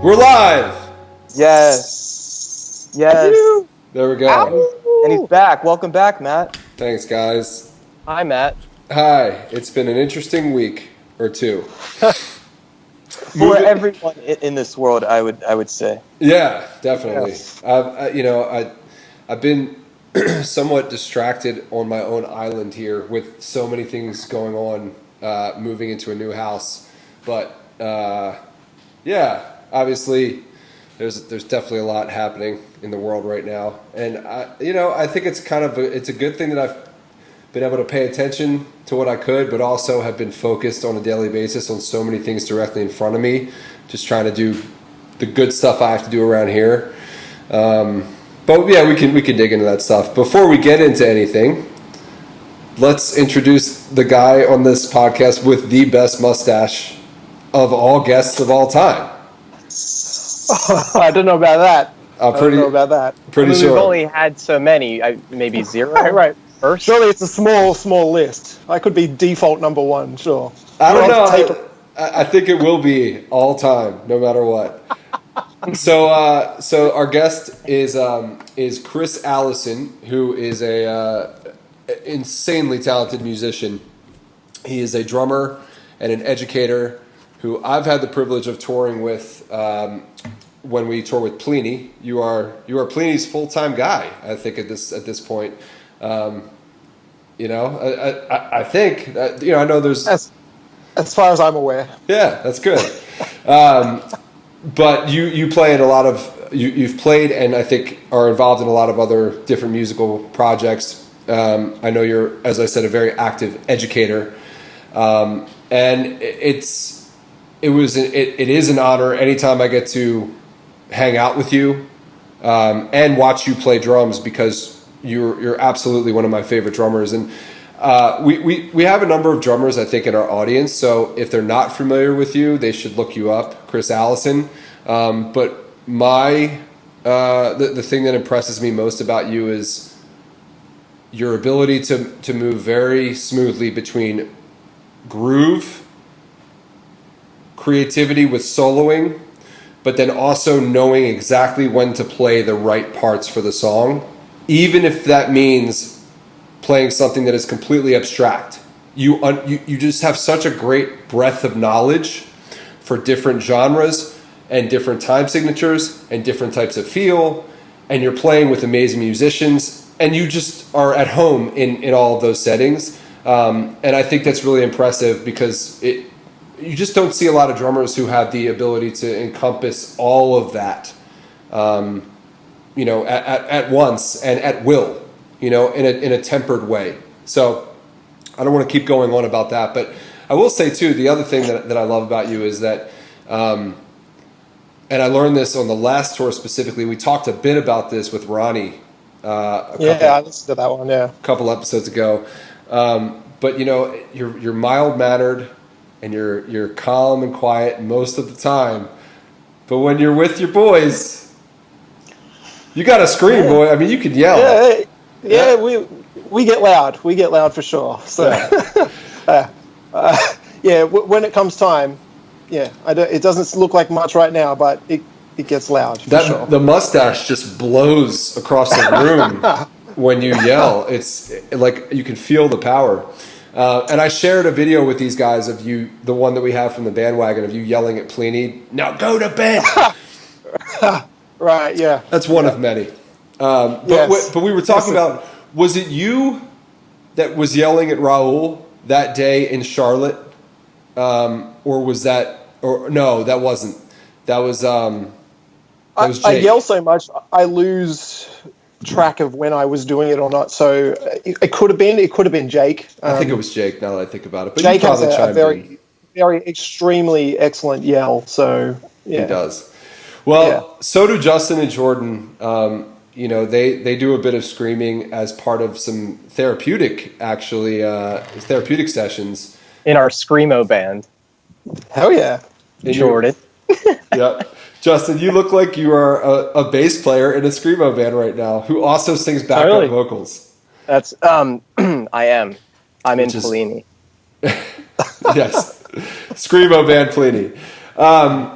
We're live! Yes. There we go. Ow. And he's back. Welcome back, Matt. Thanks, guys. Hi, Matt. Hi. It's been an interesting week or two. For everyone in this world, I would say. Yeah, definitely. Yes. I've been somewhat distracted on my own island here with so many things going on, moving into a new house. But yeah, obviously, there's definitely a lot happening in the world right now, and I think it's it's a good thing that I've been able to pay attention to what I could, but also have been focused on a daily basis on so many things directly in front of me, just trying to do the good stuff I have to do around here. But yeah, we can dig into that stuff. Before we get into anything, let's introduce the guy on this podcast with the best mustache of all guests of all time. I don't know about that. Pretty sure. We've only had so many. Maybe zero. Right. First? Surely it's a small list. I could be default number one, sure. I don't know. I think it will be all time, no matter what. So our guest is Chris Allison, who is a insanely talented musician. He is a drummer and an educator who I've had the privilege of touring with when we tour with Plini. You are Plini's full-time guy, I think, at this point. I think that, I know there's as far as I'm aware. Yeah, that's good. But you play in a lot of you've played and I think are involved in a lot of other different musical projects. I know you're, as I said, a very active educator, and it is an honor anytime I get to hang out with you and watch you play drums, because you're absolutely one of my favorite drummers. And we have a number of drummers, I think, in our audience. So if they're not familiar with you, they should look you up, Chris Allison. But the thing that impresses me most about you is your ability to move very smoothly between groove, creativity with soloing, but then also knowing exactly when to play the right parts for the song, even if that means playing something that is completely abstract. You just have such a great breadth of knowledge for different genres and different time signatures and different types of feel, and you're playing with amazing musicians, and you just are at home in all of those settings. And I think that's really impressive, because you just don't see a lot of drummers who have the ability to encompass all of that, at once and at will, in a tempered way. So I don't want to keep going on about that, but I will say too, the other thing that I love about you is that, and I learned this on the last tour specifically, we talked a bit about this with Ronnie. I listened to that one, yeah. A couple episodes ago. But you're mild-mannered and you're calm and quiet most of the time. But when you're with your boys, you got to scream, boy. I mean, you can yell. Yeah, we get loud. We get loud for sure. So, when it comes time, it doesn't look like much right now, but it gets loud for sure. The mustache just blows across the room when you yell. It's like you can feel the power. And I shared a video with these guys of you, the one that we have from the bandwagon, of you yelling at Plini, "Now go to bed." Right, yeah. That's one of many. But we were talking about, was it you that was yelling at Raul that day in Charlotte? Or was that, no, that wasn't. That was Jake. I yell so much, I lose track of when I was doing it or not. So it could have been Jake. I think it was Jake, now that I think about it. But Jake has a very, very extremely excellent yell. So yeah. He does. Well, so do Justin and Jordan. They do a bit of screaming as part of some therapeutic sessions. In our Screamo band. Hell yeah. Jordan. Yeah. Justin, you look like you are a bass player in a Screamo band right now, who also sings backup vocals. That's I am. I'm in Plini. Yes. Screamo band Plini.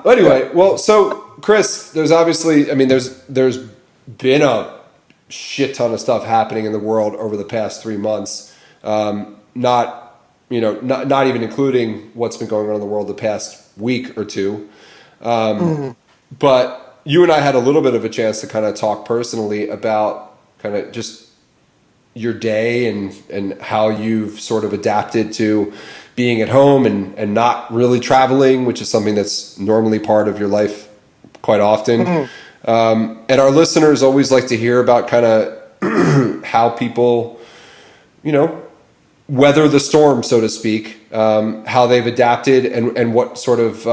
Anyway, well, so Chris, there's obviously, I mean, there's been a shit ton of stuff happening in the world over the past 3 months. Not even including what's been going on in the world the past week or two. But you and I had a little bit of a chance to kind of talk personally about kind of just your day and how you've sort of adapted to being at home and not really traveling, which is something that's normally part of your life quite often. And our listeners always like to hear about kind of how people, weather the storm, so to speak, how they've adapted and what sort of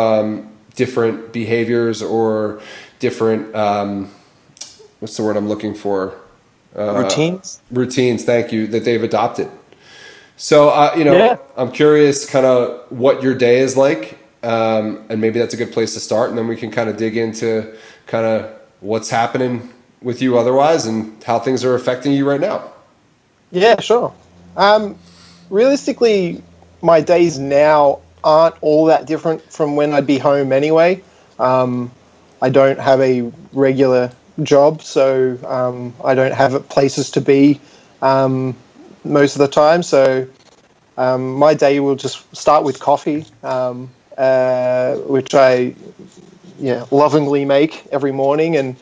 different behaviors or different, what's the word I'm looking for? Routines, thank you, that they've adopted. So, I'm curious kind of what your day is like, and maybe that's a good place to start, and then we can kind of dig into kind of what's happening with you otherwise and how things are affecting you right now. Yeah, sure. Realistically, my days now aren't all that different from when I'd be home anyway. I don't have a regular job, so I don't have places to be most of the time. So my day will just start with coffee, which I lovingly make every morning, and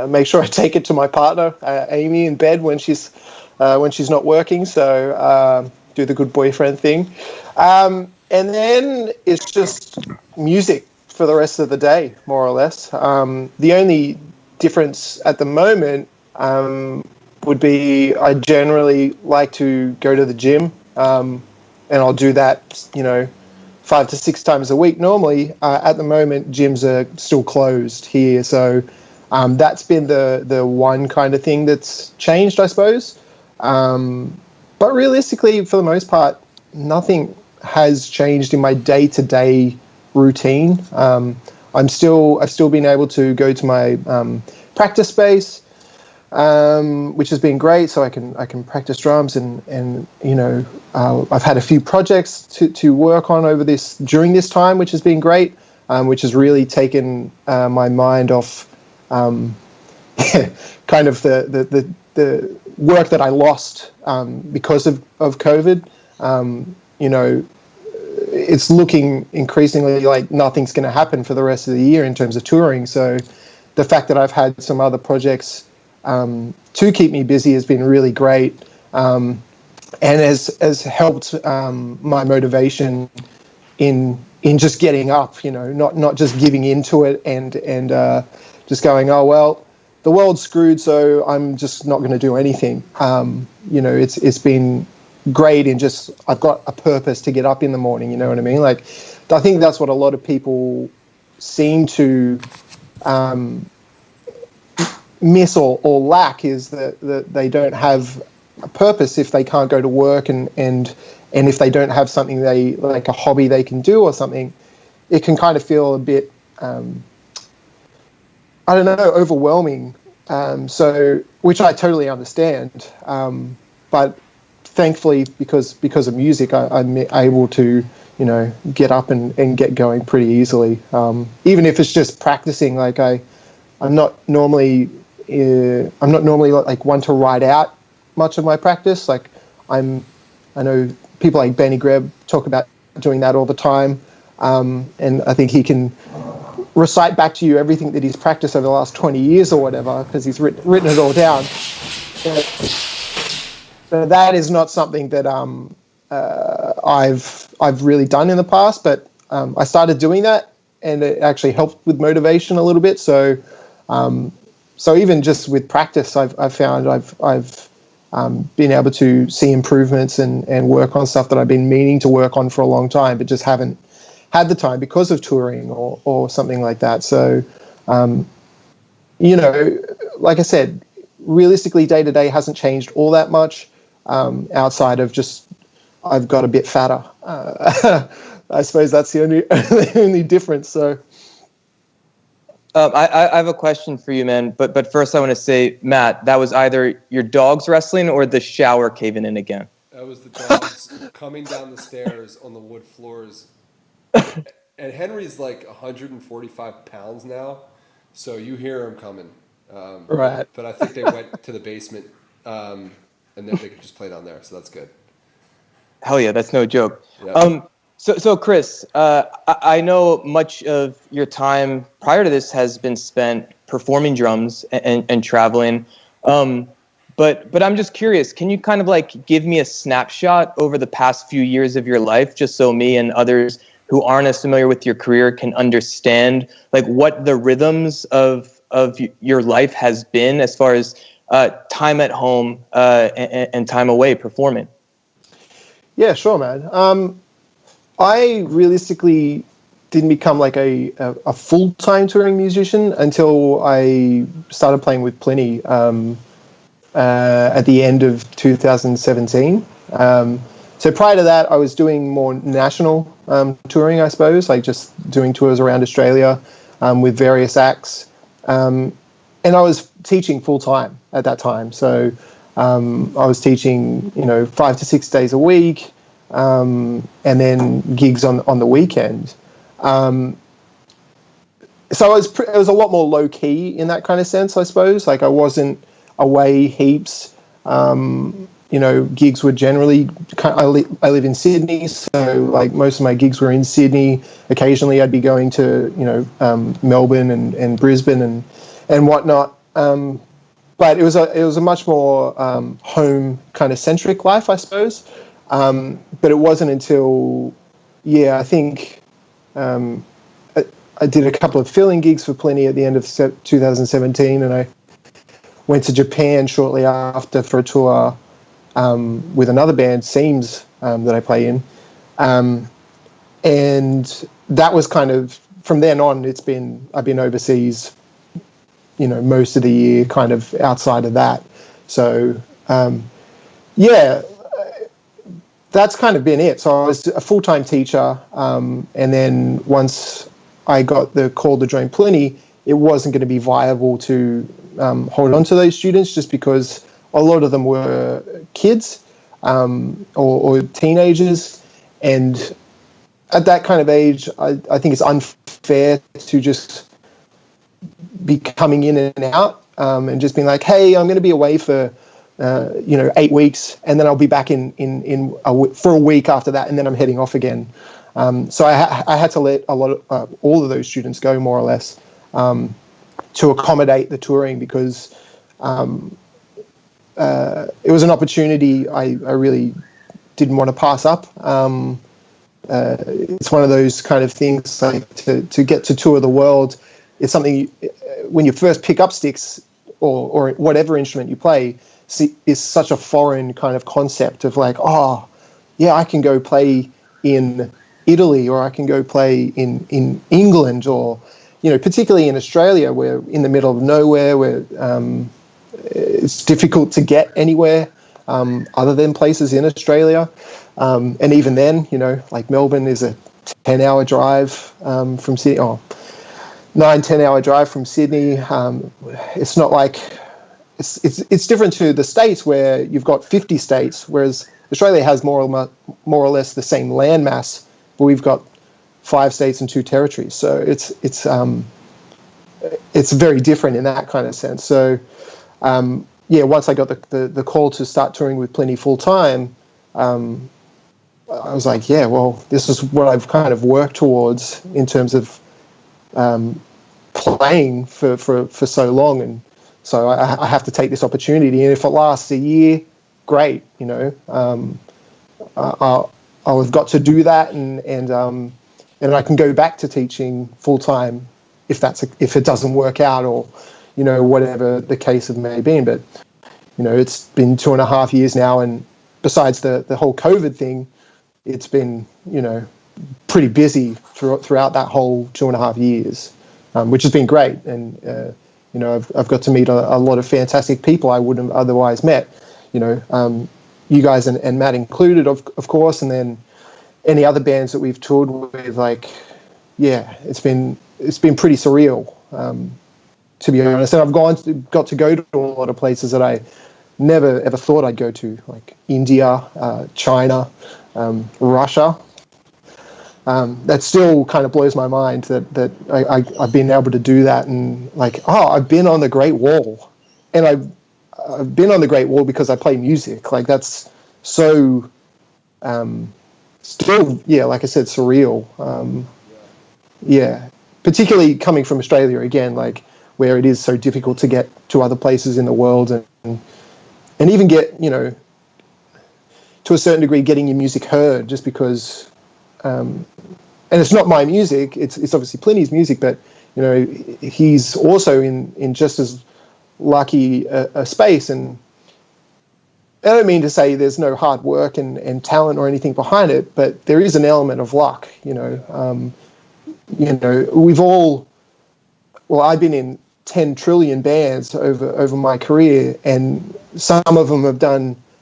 make sure I take it to my partner, Amy, in bed when she's not working. So do the good boyfriend thing, and then it's just music for the rest of the day, more or less. The only difference at the moment would be I generally like to go to the gym, and I'll do that, 5 to 6 times a week. Normally, at the moment, gyms are still closed here, so that's been the one kind of thing that's changed, I suppose. But realistically, for the most part, nothing has changed in my day-to-day routine. I've still been able to go to my practice space, which has been great. So I can practice drums and I've had a few projects to work on during this time, which has been great, which has really taken my mind off kind of the work that I lost because of COVID. It's looking increasingly like nothing's going to happen for the rest of the year in terms of touring. So the fact that I've had some other projects to keep me busy has been really great, and has helped my motivation in just getting up. Not just giving into it and just going, oh well, the world's screwed, so I'm just not going to do anything. It's been great in just I've got a purpose to get up in the morning. You know what I mean? Like, I think that's what a lot of people seem to miss or lack, is that they don't have a purpose if they can't go to work and if they don't have something they like, a hobby they can do or something. It can kind of feel a bit overwhelming. So, which I totally understand. But thankfully, because of music, I'm able to, get up and get going pretty easily. Even if it's just practicing, like I'm not normally like one to write out much of my practice. Like I know people like Benny Greb talk about doing that all the time. And I think he can recite back to you everything that he's practiced over the last 20 years or whatever, because he's written it all down. But that is not something that I've really done in the past. But I started doing that, and it actually helped with motivation a little bit. So even just with practice, I've found I've been able to see improvements and work on stuff that I've been meaning to work on for a long time, but just haven't had the time because of touring or something like that. So, like I said, realistically, day to day hasn't changed all that much, outside of just I've got a bit fatter. I suppose that's the only difference. So. I have a question for you, man. But first, I want to say, Matt, that was either your dogs wrestling or the shower caving in again. That was the dogs coming down the stairs on the wood floors. And Henry's like 145 pounds now. So you hear them coming. Right. But I think they went to the basement, and then they could just play down there. So that's good. Hell yeah, that's no joke. Yeah. So Chris, I know much of your time prior to this has been spent performing drums and traveling. But I'm just curious, can you kind of like give me a snapshot over the past few years of your life, just so me and others who aren't as familiar with your career can understand like what the rhythms of your life has been as far as time at home and time away performing? Yeah, sure, man. I realistically didn't become like a full-time touring musician until I started playing with Plini at the end of 2017. So prior to that, I was doing more national touring, I suppose, like just doing tours around Australia with various acts. And I was teaching full-time at that time. So I was teaching, 5 to 6 days a week, and then gigs on the weekend. So it was a lot more low key in that kind of sense, I suppose. Like I wasn't away heaps. Gigs were generally. I live in Sydney, so like most of my gigs were in Sydney. Occasionally, I'd be going to Melbourne and Brisbane and whatnot. But it was a much more home kind of centric life, I suppose. But it wasn't until, I think I did a couple of fill-in gigs for Plini at the end of 2017, and I went to Japan shortly after for a tour with another band, Seams, that I play in. And that was kind of, from then on, I've been overseas, most of the year, kind of outside of that. So, that's kind of been it. So I was a full-time teacher, and then once I got the call to join Plini, it wasn't going to be viable to hold on to those students just because a lot of them were kids or teenagers. And at that kind of age, I think it's unfair to just be coming in and out and just being like, hey, I'm going to be away for 8 weeks, and then I'll be back for a week after that, and then I'm heading off again. So I had to let all of those students go, more or less, to accommodate the touring, because it was an opportunity I really didn't want to pass up. It's one of those kind of things, like to get to tour the world. It's something when you first pick up sticks or whatever instrument you play, is such a foreign kind of concept of like, I can go play in Italy, or I can go play in England, or, particularly in Australia, we're in the middle of nowhere, where it's difficult to get anywhere other than places in Australia. And even then, like Melbourne is a 10-hour drive from Sydney, 9-10 hour drive from Sydney. It's not like it's different to the States, where you've got 50 states, whereas Australia has more or less the same landmass, but we've got 5 states and 2 territories. So it's very different in that kind of sense. So once I got the call to start touring with Plini full time, I was like, this is what I've kind of worked towards in terms of playing for so long, and so I have to take this opportunity. And if it lasts a year, great. I'll have got to do that, and I can go back to teaching full time if it doesn't work out, or whatever the case of may be. But it's been 2.5 years now, and besides the whole COVID thing, it's been pretty busy throughout that whole 2.5 years, which has been great. And I've got to meet a lot of fantastic people I wouldn't have otherwise met. You guys and Matt included, of course, and then any other bands that we've toured with. Like, it's been pretty surreal, to be honest. And I've got to go to a lot of places that I never ever thought I'd go to, like India, China, Russia. that still kind of blows my mind that I've been able to do that. And like, I've been on the Great Wall, and I've been on the Great Wall because I play music. Like, that's so still, yeah, like I said, surreal. Yeah, particularly coming from Australia again, like where it is so difficult to get to other places in the world, and even get, to a certain degree, getting your music heard, just because. And it's not my music; it's obviously Plini's music, but he's also in just as lucky a space. And I don't mean to say there's no hard work and talent or anything behind it, but there is an element of luck. We've all. Well, I've been in 10 trillion bands over my career, and some of them have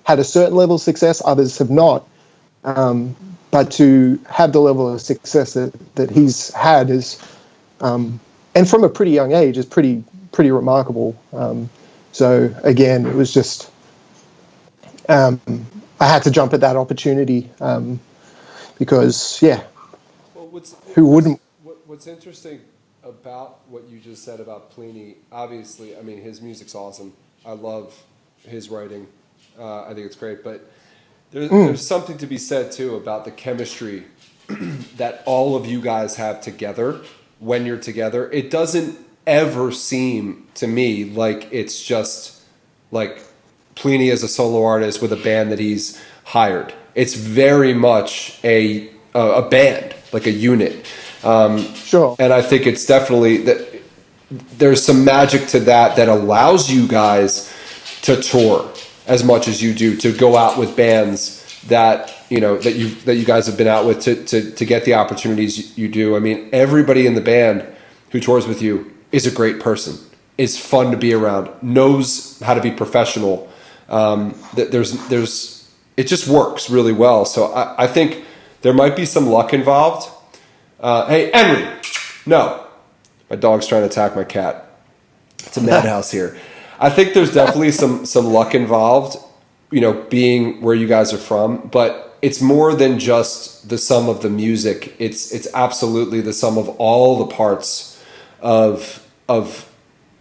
had a certain level of success, others have not. But to have the level of success that he's had is, and from a pretty young age, is pretty remarkable. So again, it was just, I had to jump at that opportunity, because, yeah, well, who wouldn't? What's interesting about what you just said about Plini, obviously, I mean, his music's awesome. I love his writing. I think it's great, but there's something to be said too about the chemistry that all of you guys have together when you're together. It doesn't ever seem to me like it's just like Plini as a solo artist with a band that he's hired. It's very much a band, like a unit. Sure. And I think it's definitely that there's some magic to that allows you guys to tour as much as you do, to go out with bands that you guys have been out with, to get the opportunities you do. I mean, everybody in the band who tours with you is a great person, is fun to be around, knows how to be professional. It just works really well. So I think there might be some luck involved. Hey, Henry, no, my dog's trying to attack my cat. It's a madhouse here. I think there's definitely some luck involved, being where you guys are from, but it's more than just the sum of the music. It's absolutely the sum of all the parts of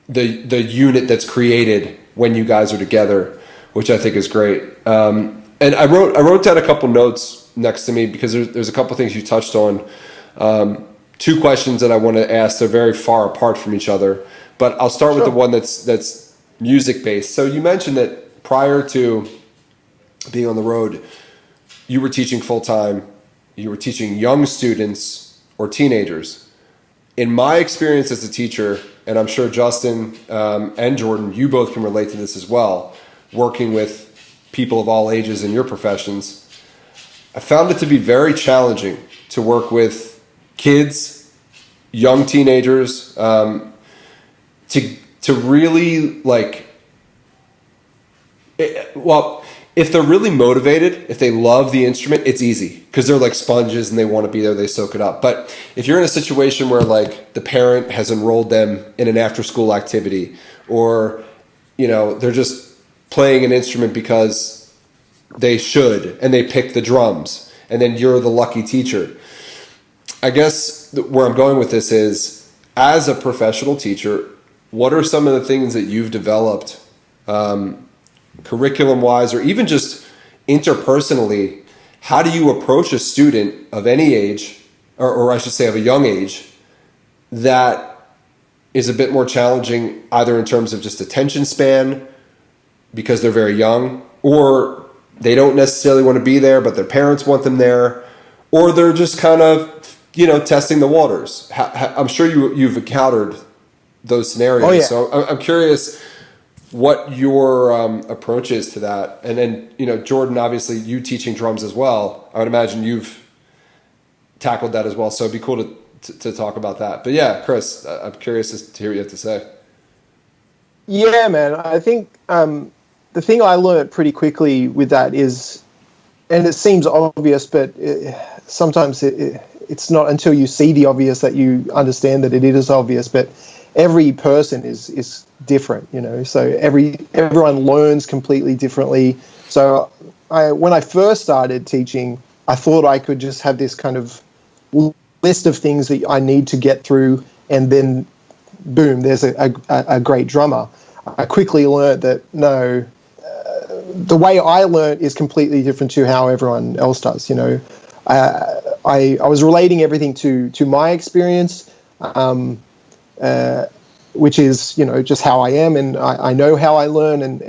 the unit that's created when you guys are together, which I think is great. And I wrote down a couple notes next to me because there's a couple things you touched on. Two questions that I want to ask. They're very far apart from each other, but I'll start with the one that's music based. So you mentioned that prior to being on the road, you were teaching full time. You were teaching young students or teenagers. In my experience as a teacher, and I'm sure Justin and Jordan, you both can relate to this as well, working with people of all ages in your professions, I found it to be very challenging to work with kids, young teenagers, to really if they're really motivated, if they love the instrument, it's easy because they're like sponges and they want to be there, they soak it up. But if you're in a situation where the parent has enrolled them in an after school activity, or they're just playing an instrument because they should and they pick the drums, and then you're the lucky teacher. I guess where I'm going with this is, as a professional teacher, what are some of the things that you've developed curriculum-wise, or even just interpersonally? How do you approach a student of any age, or I should say of a young age, that is a bit more challenging, either in terms of just attention span, because they're very young, or they don't necessarily want to be there, but their parents want them there, or they're just kind of testing the waters? I'm sure you've encountered those scenarios. Oh, yeah. So I'm curious what your approach is to that. And then, Jordan, obviously you teaching drums as well. I would imagine you've tackled that as well. So it'd be cool to talk about that. But yeah, Chris, I'm curious to hear what you have to say. Yeah, man. I think the thing I learned pretty quickly with that is, and it seems obvious, but sometimes it's not until you see the obvious that you understand that it is obvious. But every person is different, so everyone learns completely differently. So when I first started teaching, I thought I could just have this kind of list of things that I need to get through, and then boom, there's a great drummer. I quickly learned that no, the way I learn is completely different to how everyone else does. You know, I was relating everything to my experience, which is, you know, just how I am, and I know how I learn and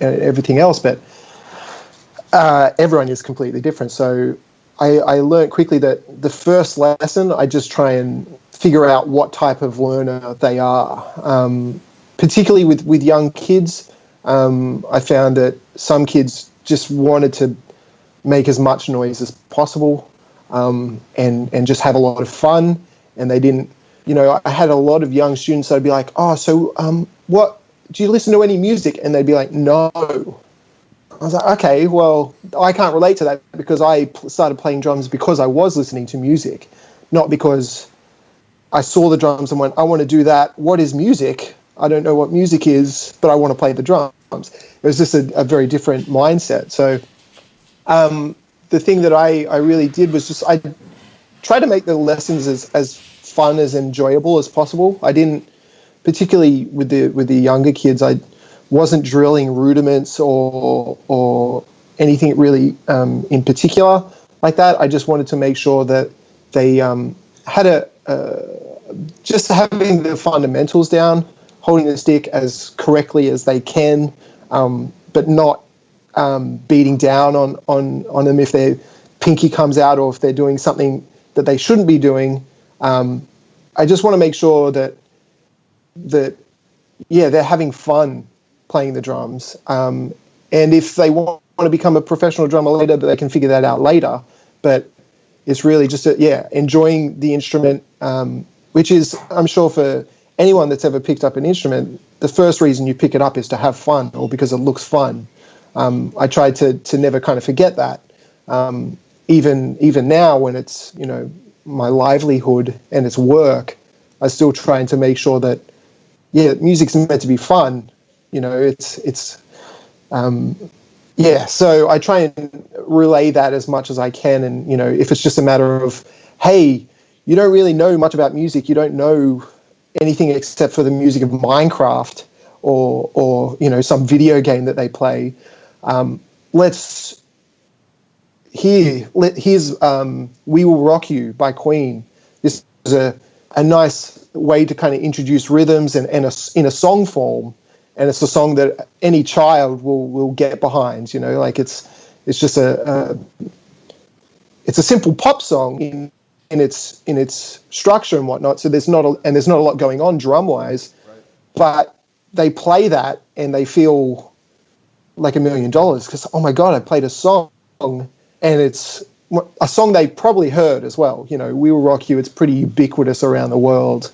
everything else. But everyone is completely different. So I learned quickly that the first lesson, I just try and figure out what type of learner they are. Particularly with young kids, I found that some kids just wanted to make as much noise as possible, and just have a lot of fun. And they didn't, you know, I had a lot of young students that'd be like, oh, so what, do you listen to any music? And they'd be like, no. I was like, okay, well, I can't relate to that, because I started playing drums because I was listening to music, not because I saw the drums and went, I want to do that. What is music? I don't know what music is, but I want to play the drums. It was just a very different mindset. So the thing that I really did was just I tried to make the lessons as fun, as enjoyable as possible. I didn't, particularly with the younger kids, I wasn't drilling rudiments or anything really in particular like that. I just wanted to make sure that they had just having the fundamentals down, holding the stick as correctly as they can, but not beating down on them if their pinky comes out or if they're doing something that they shouldn't be doing. I just want to make sure that they're having fun playing the drums. And if they want to become a professional drummer later, they can figure that out later. But it's really just enjoying the instrument, which is, I'm sure for anyone that's ever picked up an instrument, the first reason you pick it up is to have fun or because it looks fun. I try to never kind of forget that. Even now when it's, you know, my livelihood and it's work, I still trying to make sure that, music's meant to be fun. You know, so I try and relay that as much as I can. And, you know, if it's just a matter of, hey, you don't really know much about music, you don't know anything except for the music of Minecraft or you know, some video game that they play, here's We Will Rock You by Queen. This is a nice way to kind of introduce rhythms and in a song form. And it's a song that any child will get behind, you know, like it's just it's a simple pop song in its structure and whatnot. So there's not a lot going on drum wise, right. But they play that and they feel like $1 million because, oh my God, I played a song, and it's a song they probably heard as well. You know, We Will Rock You. It's pretty ubiquitous around the world.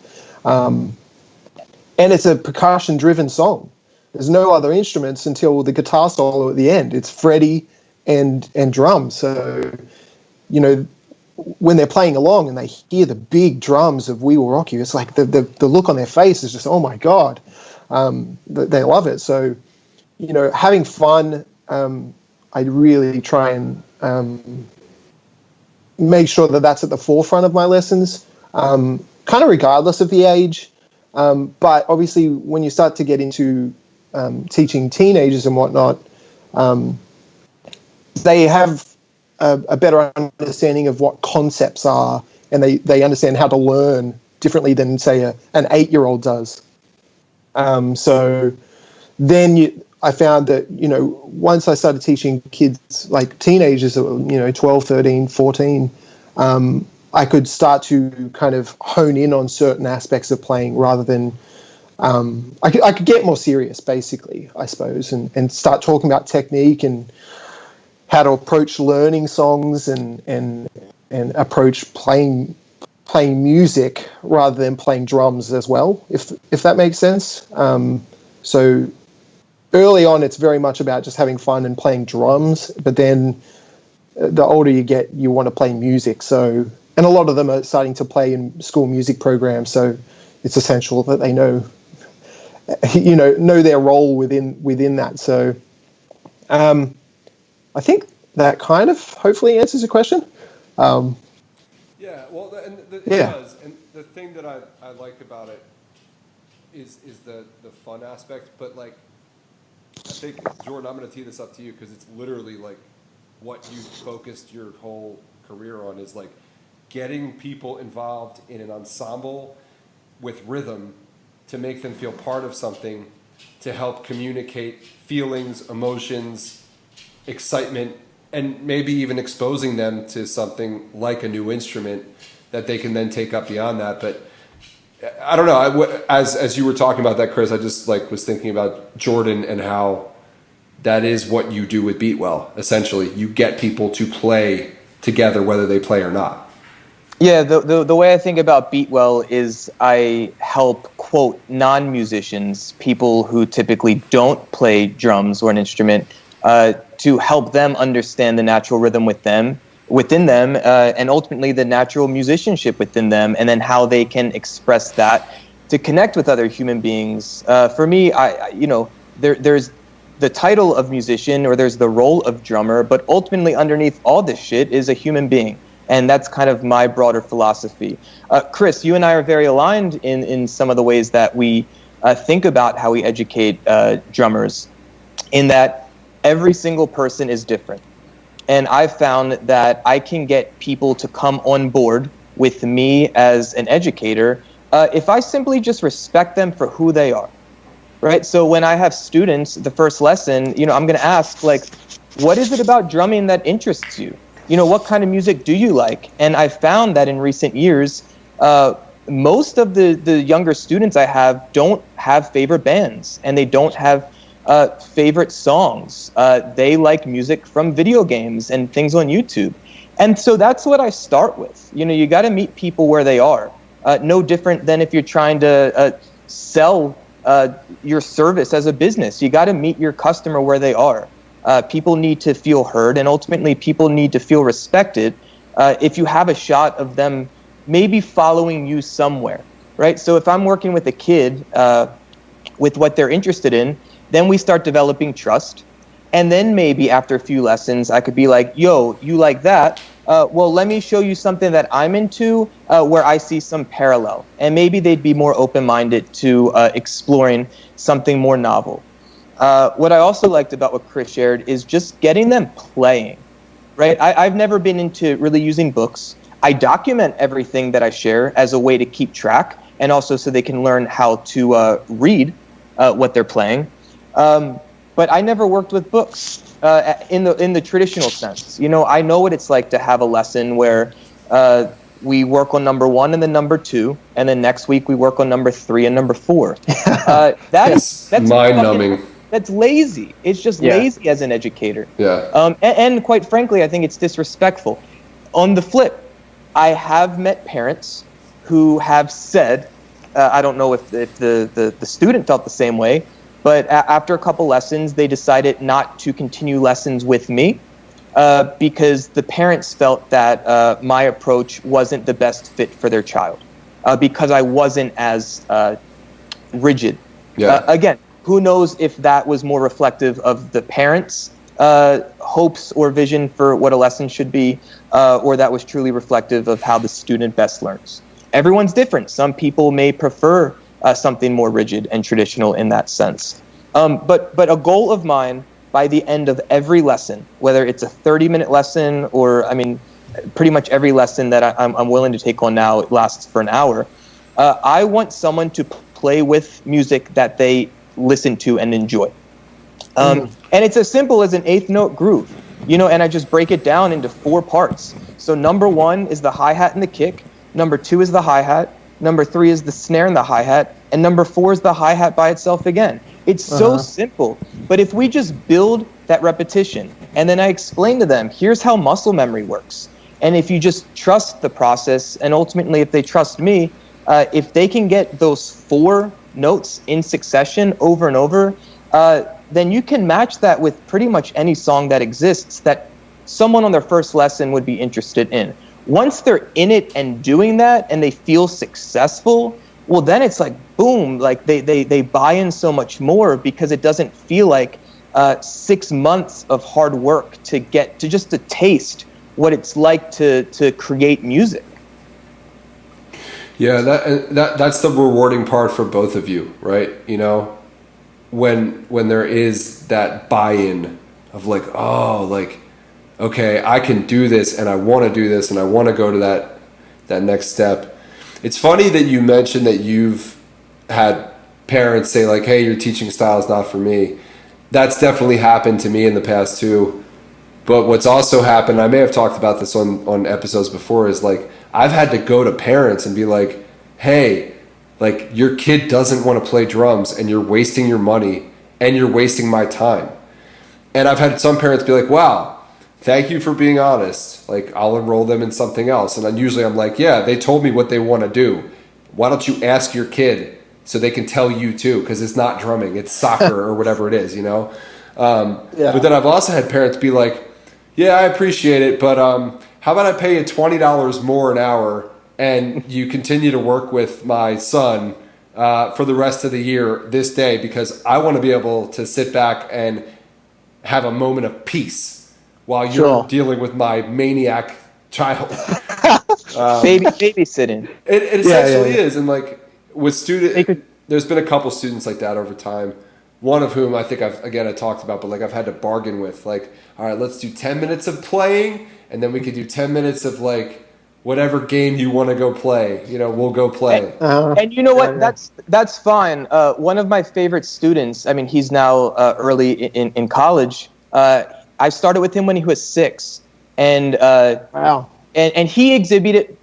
And it's a percussion-driven song. There's no other instruments until the guitar solo at the end. It's Freddie and drums. So, you know, when they're playing along and they hear the big drums of We Will Rock You, it's like the look on their face is just, oh my God. They love it. So, you know, having fun, I really try and make sure that that's at the forefront of my lessons, kind of regardless of the age. But obviously, when you start to get into teaching teenagers and whatnot, they have a better understanding of what concepts are, and they understand how to learn differently than, say, an 8-year-old does. So then I found that, you know, once I started teaching kids, like teenagers, you know, 12, 13, 14, I could start to kind of hone in on certain aspects of playing rather than I could get more serious, basically, I suppose, and start talking about technique and how to approach learning songs and approach playing music rather than playing drums as well, if that makes sense. So early on, it's very much about just having fun and playing drums, but then the older you get, you want to play music. So, and a lot of them are starting to play in school music programs, so it's essential that they know their role within that. So I think that kind of hopefully answers your question. Yeah, well, it Yeah. does. And the thing that I like about it is the fun aspect. But like, I think, Jordan, I'm going to tee this up to you because it's literally like what you focused your whole career on is like getting people involved in an ensemble with rhythm to make them feel part of something, to help communicate feelings, emotions, excitement, and maybe even exposing them to something like a new instrument that they can then take up beyond that. But I don't know. As you were talking about that, Chris, I just like was thinking about Jordan and how that is what you do with Beatwell. Essentially, you get people to play together, whether they play or not. Yeah, the way I think about Beatwell is I help, quote, non-musicians, people who typically don't play drums or an instrument, to help them understand the natural rhythm within them, and ultimately the natural musicianship within them, and then how they can express that to connect with other human beings. For me, there's the title of musician, or there's the role of drummer, but ultimately underneath all this shit is a human being. And that's kind of my broader philosophy. Chris, you and I are very aligned in some of the ways that we think about how we educate drummers, in that every single person is different. And I've found that I can get people to come on board with me as an educator if I simply just respect them for who they are, right? So when I have students, the first lesson, I'm going to ask, like, what is it about drumming that interests you? What kind of music do you like? And I found that in recent years, most of the younger students I have don't have favorite bands, and they don't have favorite songs. They like music from video games and things on YouTube. And so that's what I start with. You got to meet people where they are. No different than if you're trying to sell your service as a business. You got to meet your customer where they are. People need to feel heard, and ultimately people need to feel respected if you have a shot of them maybe following you somewhere, right? So if I'm working with a kid with what they're interested in, then we start developing trust. And then maybe after a few lessons, I could be like, yo, you like that? Well, let me show you something that I'm into where I see some parallel. And maybe they'd be more open-minded to exploring something more novel. What I also liked about what Chris shared is just getting them playing, right? I've never been into really using books. I document everything that I share as a way to keep track, and also so they can learn how to read what they're playing. But I never worked with books in the traditional sense. I know what it's like to have a lesson where we work on number 1 and then number 2, and then next week we work on number 3 and number 4. That's mind-numbing. That's lazy. It's just lazy as an educator. Yeah. And quite frankly, I think it's disrespectful. On the flip, I have met parents who have said, I don't know if the student felt the same way, but after a couple lessons, they decided not to continue lessons with me because the parents felt that my approach wasn't the best fit for their child because I wasn't as rigid. Yeah. Again, who knows if that was more reflective of the parents' hopes or vision for what a lesson should be, or that was truly reflective of how the student best learns. Everyone's different. Some people may prefer something more rigid and traditional in that sense. But a goal of mine by the end of every lesson, whether it's a 30-minute lesson or, pretty much every lesson that I'm willing to take on now lasts for an hour, I want someone to play with music that they listen to and enjoy. And it's as simple as an 8th note groove, and I just break it down into 4 parts. So number 1 is the hi-hat and the kick. Number 2 is the hi-hat. Number 3 is the snare and the hi-hat. And number 4 is the hi-hat by itself again. It's so simple. But if we just build that repetition, and then I explain to them, here's how muscle memory works. And if you just trust the process, and ultimately if they trust me, if they can get those 4 notes in succession over and over, then you can match that with pretty much any song that exists that someone on their first lesson would be interested in. Once they're in it and doing that and they feel successful, well, then it's like, boom, like they buy in so much more because it doesn't feel like 6 months of hard work to get to just to taste what it's like to create music. Yeah, that's the rewarding part for both of you, right? You know, when there is that buy-in of like, oh, like, okay, I can do this, and I want to do this, and I want to go to that next step. It's funny that you mentioned that you've had parents say like, hey, your teaching style is not for me. That's definitely happened to me in the past too. But what's also happened, I may have talked about this on episodes before, is like I've had to go to parents and be like, hey, like your kid doesn't want to play drums and you're wasting your money and you're wasting my time. And I've had some parents be like, wow, thank you for being honest. Like, I'll enroll them in something else. And then usually I'm like, yeah, they told me what they want to do. Why don't you ask your kid so they can tell you too? Because it's not drumming, it's soccer or whatever it is, you know? But then I've also had parents be like, yeah, I appreciate it, but how about I pay you $20 more an hour and you continue to work with my son for the rest of the year this day, because I want to be able to sit back and have a moment of peace while you're dealing with my maniac child. Babysitting. It essentially is. And like with there's been a couple students like that over time. One of whom I think I talked about, but like I've had to bargain with, like, all right, let's do 10 minutes of playing, and then we could do 10 minutes of like whatever game you want to go play. You know, we'll go play. And you know what? That's fine. One of my favorite students, I mean, he's now early in college. I started with him when he was 6, and wow. And he exhibited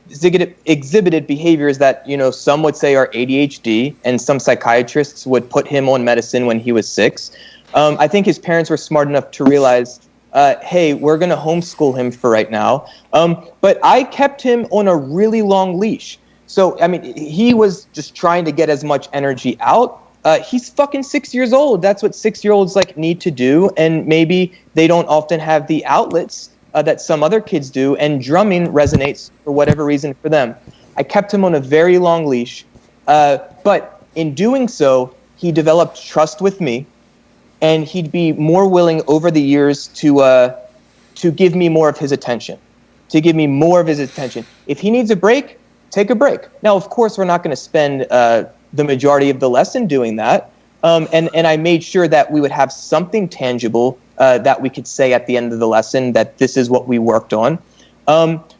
behaviors that, you know, some would say are ADHD, and some psychiatrists would put him on medicine when he was 6. I think his parents were smart enough to realize, hey, we're going to homeschool him for right now. But I kept him on a really long leash. So, I mean, he was just trying to get as much energy out. He's fucking 6 years old. That's what 6-year-olds like need to do. And maybe they don't often have the outlets that some other kids do, and drumming resonates for whatever reason for them. I kept him on a very long leash, but in doing so, he developed trust with me, and he'd be more willing over the years to give me more of his attention, If he needs a break, take a break. Now, of course, we're not going to spend the majority of the lesson doing that, and I made sure that we would have something tangible that we could say at the end of the lesson that this is what we worked on.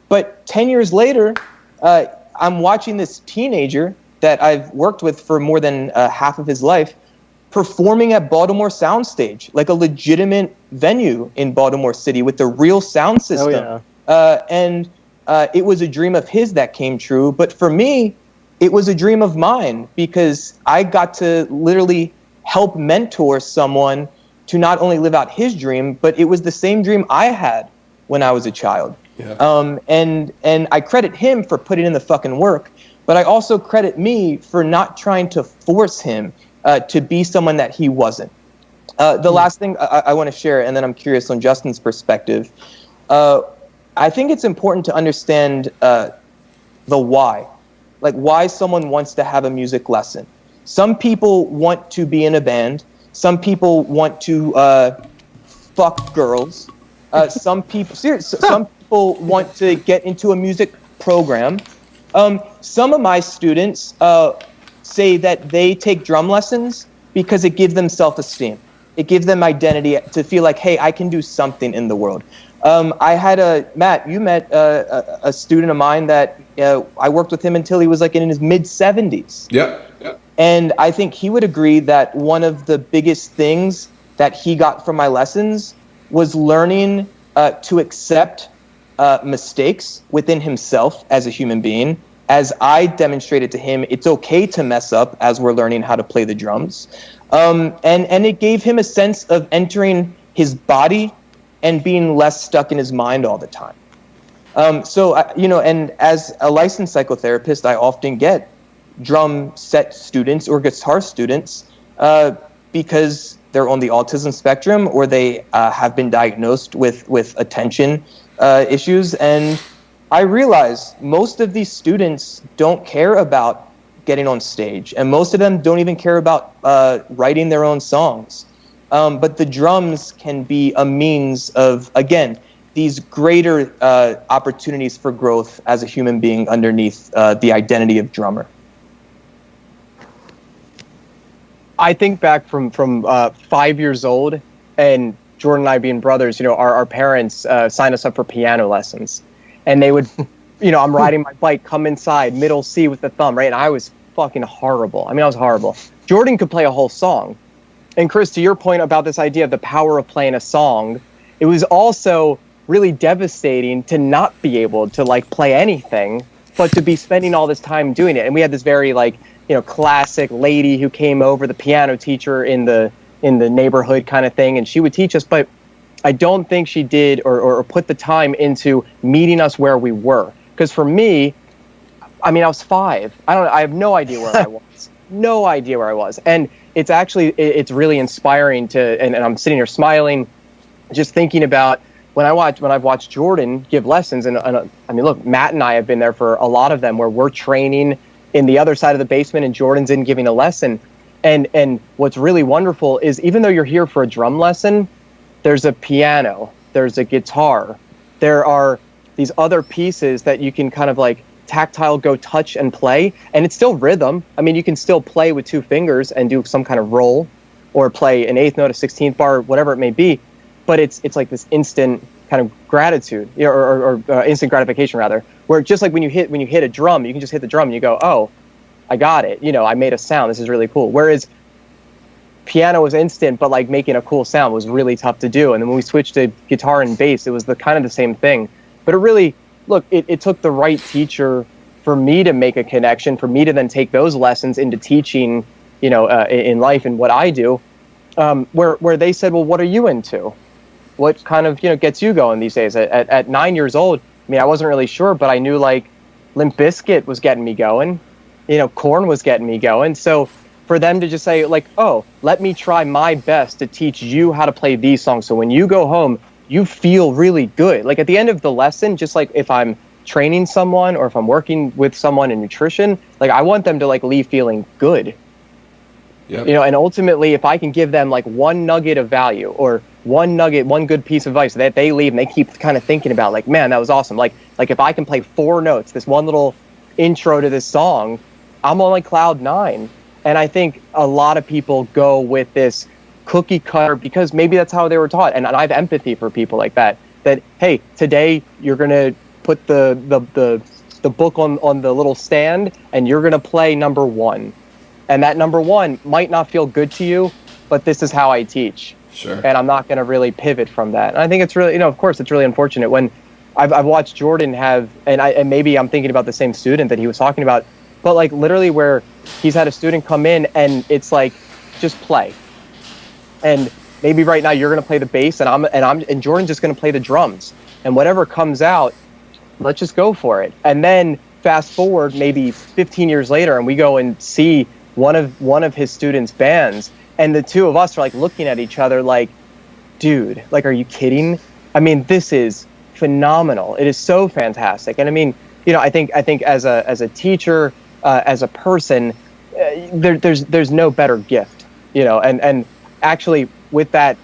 But 10 years later, I'm watching this teenager that I've worked with for more than half of his life performing at Baltimore Soundstage, like a legitimate venue in Baltimore City with a real sound system. And it was a dream of his that came true. But for me, it was a dream of mine, because I got to literally help mentor someone to not only live out his dream, but it was the same dream I had when I was a child. Yeah. And I credit him for putting in the fucking work, but I also credit me for not trying to force him to be someone that he wasn't. The last thing I want to share, and then I'm curious on Justin's perspective. I think it's important to understand the why, like why someone wants to have a music lesson. Some people want to be in a band. Some people want to fuck girls. Some people want to get into a music program. Some of my students say that they take drum lessons because it gives them self-esteem. It gives them identity to feel like, hey, I can do something in the world. I had Matt, you met a student of mine that I worked with him until he was like in his mid-70s. Yeah. And I think he would agree that one of the biggest things that he got from my lessons was learning to accept mistakes within himself as a human being. As I demonstrated to him, it's okay to mess up as we're learning how to play the drums. And it gave him a sense of entering his body and being less stuck in his mind all the time. And as a licensed psychotherapist, I often get drum set students or guitar students because they're on the autism spectrum, or they have been diagnosed with attention issues. And I realize most of these students don't care about getting on stage, and most of them don't even care about writing their own songs. But the drums can be a means of, again, these greater opportunities for growth as a human being underneath the identity of drummer? I think back from 5 years old, and Jordan and I being brothers, our parents signed us up for piano lessons, and they would, I'm riding my bike, come inside, middle C with the thumb, right? And I was fucking horrible. I was horrible. Jordan could play a whole song. And Chris, to your point about this idea of the power of playing a song, it was also really devastating to not be able to play anything, but to be spending all this time doing it. And we had this very classic lady who came over, the piano teacher in the neighborhood kind of thing, and she would teach us, but I don't think she did or put the time into meeting us where we were. Because for me, I was 5. I have no idea where I was. No idea where I was. And it's really inspiring and I'm sitting here smiling, just thinking about when I've watched Jordan give lessons, and look, Matt and I have been there for a lot of them where we're training in the other side of the basement and Jordan's in giving a lesson. And what's really wonderful is even though you're here for a drum lesson, there's a piano, there's a guitar, there are these other pieces that you can kind of tactile go touch and play, and it's still rhythm. You can still play with 2 fingers and do some kind of roll or play an 8th note, a 16th bar, whatever it may be, but it's like this instant kind of gratitude or instant gratification rather, where just like when you hit a drum, you can just hit the drum and you go, oh, I got it, I made a sound, this is really cool. Whereas piano was instant, but making a cool sound was really tough to do. And then when we switched to guitar and bass, it was the kind of the same thing. But it really, look, it took the right teacher for me to make a connection, for me to then take those lessons into teaching, in life and what I do, where they said, well, what are you into? What kind of, gets you going these days? At 9 years old, I wasn't really sure, but I knew Limp Bizkit was getting me going, Korn was getting me going. So for them to just say oh, let me try my best to teach you how to play these songs. So when you go home, you feel really good. At the end of the lesson, just if I'm training someone or if I'm working with someone in nutrition, I want them to leave feeling good. Yep. And ultimately, if I can give them one nugget of value or one good piece of advice that they leave and they keep kind of thinking about man, that was awesome. If I can play 4 notes, this one little intro to this song, I'm on cloud 9. And I think a lot of people go with this cookie cutter because maybe that's how they were taught. And I have empathy for people like that, hey, today you're going to put the book on the little stand and you're going to play number 1. And that number 1 might not feel good to you, but this is how I teach. Sure. And I'm not going to really pivot from that. And I think it's really, of course, it's really unfortunate when I've watched Jordan have, and maybe I'm thinking about the same student that he was talking about, but literally where he's had a student come in and it's just play. And maybe right now you're going to play the bass and Jordan's just going to play the drums, and whatever comes out, let's just go for it. And then fast forward maybe 15 years later and we go and see one of his students' bands, and the two of us are looking at each other dude, are you kidding? This is phenomenal. It is so fantastic. And I think as a teacher, as a person, there's no better gift, and actually with that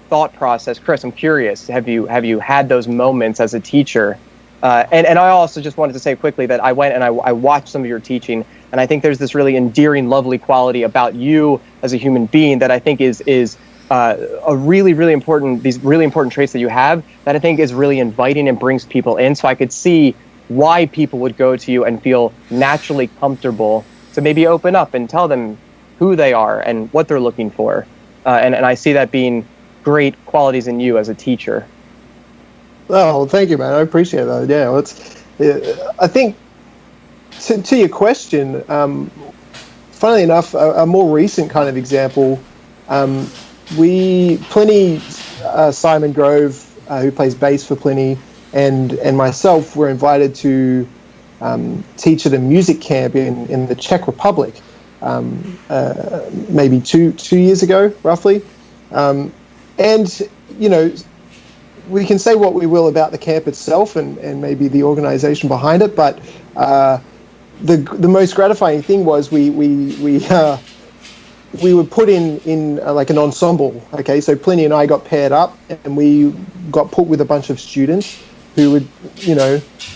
thought process, Chris, I'm curious, have you had those moments as a teacher? And I also just wanted to say quickly that I went and I watched some of your teaching, and I think there's this really endearing, lovely quality about you as a human being that I think is a really, really important, these really important traits that you have that I think is really inviting and brings people in. So I could see why people would go to you and feel naturally comfortable to maybe open up and tell them who they are and what they're looking for. And I see that being great qualities in you as a teacher. Oh, well, thank you, man. I appreciate that. Yeah, I think to your question, funnily enough, a more recent kind of example, Plini, Simon Grove, who plays bass for Plini, and myself were invited to teach at a music camp in the Czech Republic, maybe two years ago, roughly. And, we can say what we will about the camp itself and maybe the organization behind it, but the most gratifying thing was we we were put in like an ensemble. Okay, so Plini and I got paired up, and we got put with a bunch of students who would,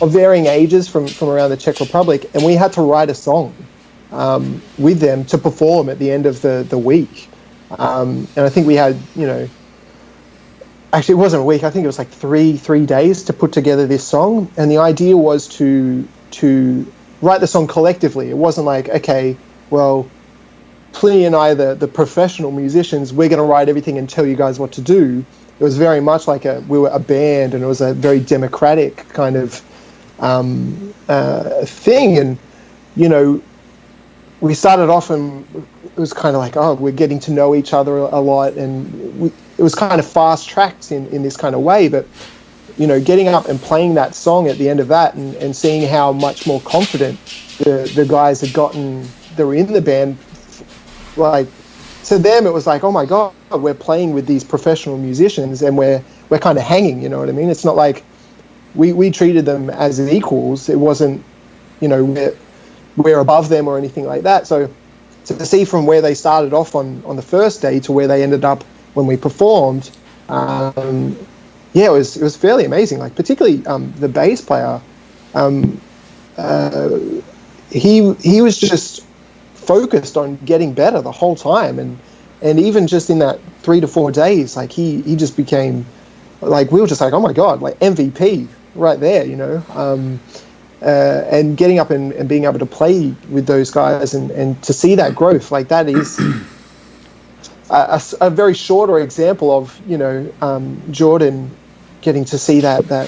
of varying ages from around the Czech Republic, and we had to write a song with them to perform at the end of the week. And I think we had, actually it wasn't a week. I think it was like three days to put together this song, and the idea was to write the song collectively. It wasn't like, okay, well, Plini and I, the professional musicians, we're going to write everything and tell you guys what to do. It was very much like we were a band, and it was a very democratic kind of thing. And, we started off and it was kind of like, oh, we're getting to know each other a lot. And it was kind of fast tracked in this kind of way. But, getting up and playing that song at the end of that and seeing how much more confident the guys had gotten that were in the band, like, to them it was like, oh my God, we're playing with these professional musicians and we're kind of hanging, you know what I mean? It's not like we treated them as equals. It wasn't, we're above them or anything like that. So to see from where they started off on the first day to where they ended up when we performed, it was fairly amazing. Like, particularly the bass player, he was just focused on getting better the whole time, and even just in that 3 to 4 days, like he just became, like, we were just like, oh my God, like MVP right there, and getting up and being able to play with those guys and to see that growth, like, that is a very shorter example of Jordan getting to see that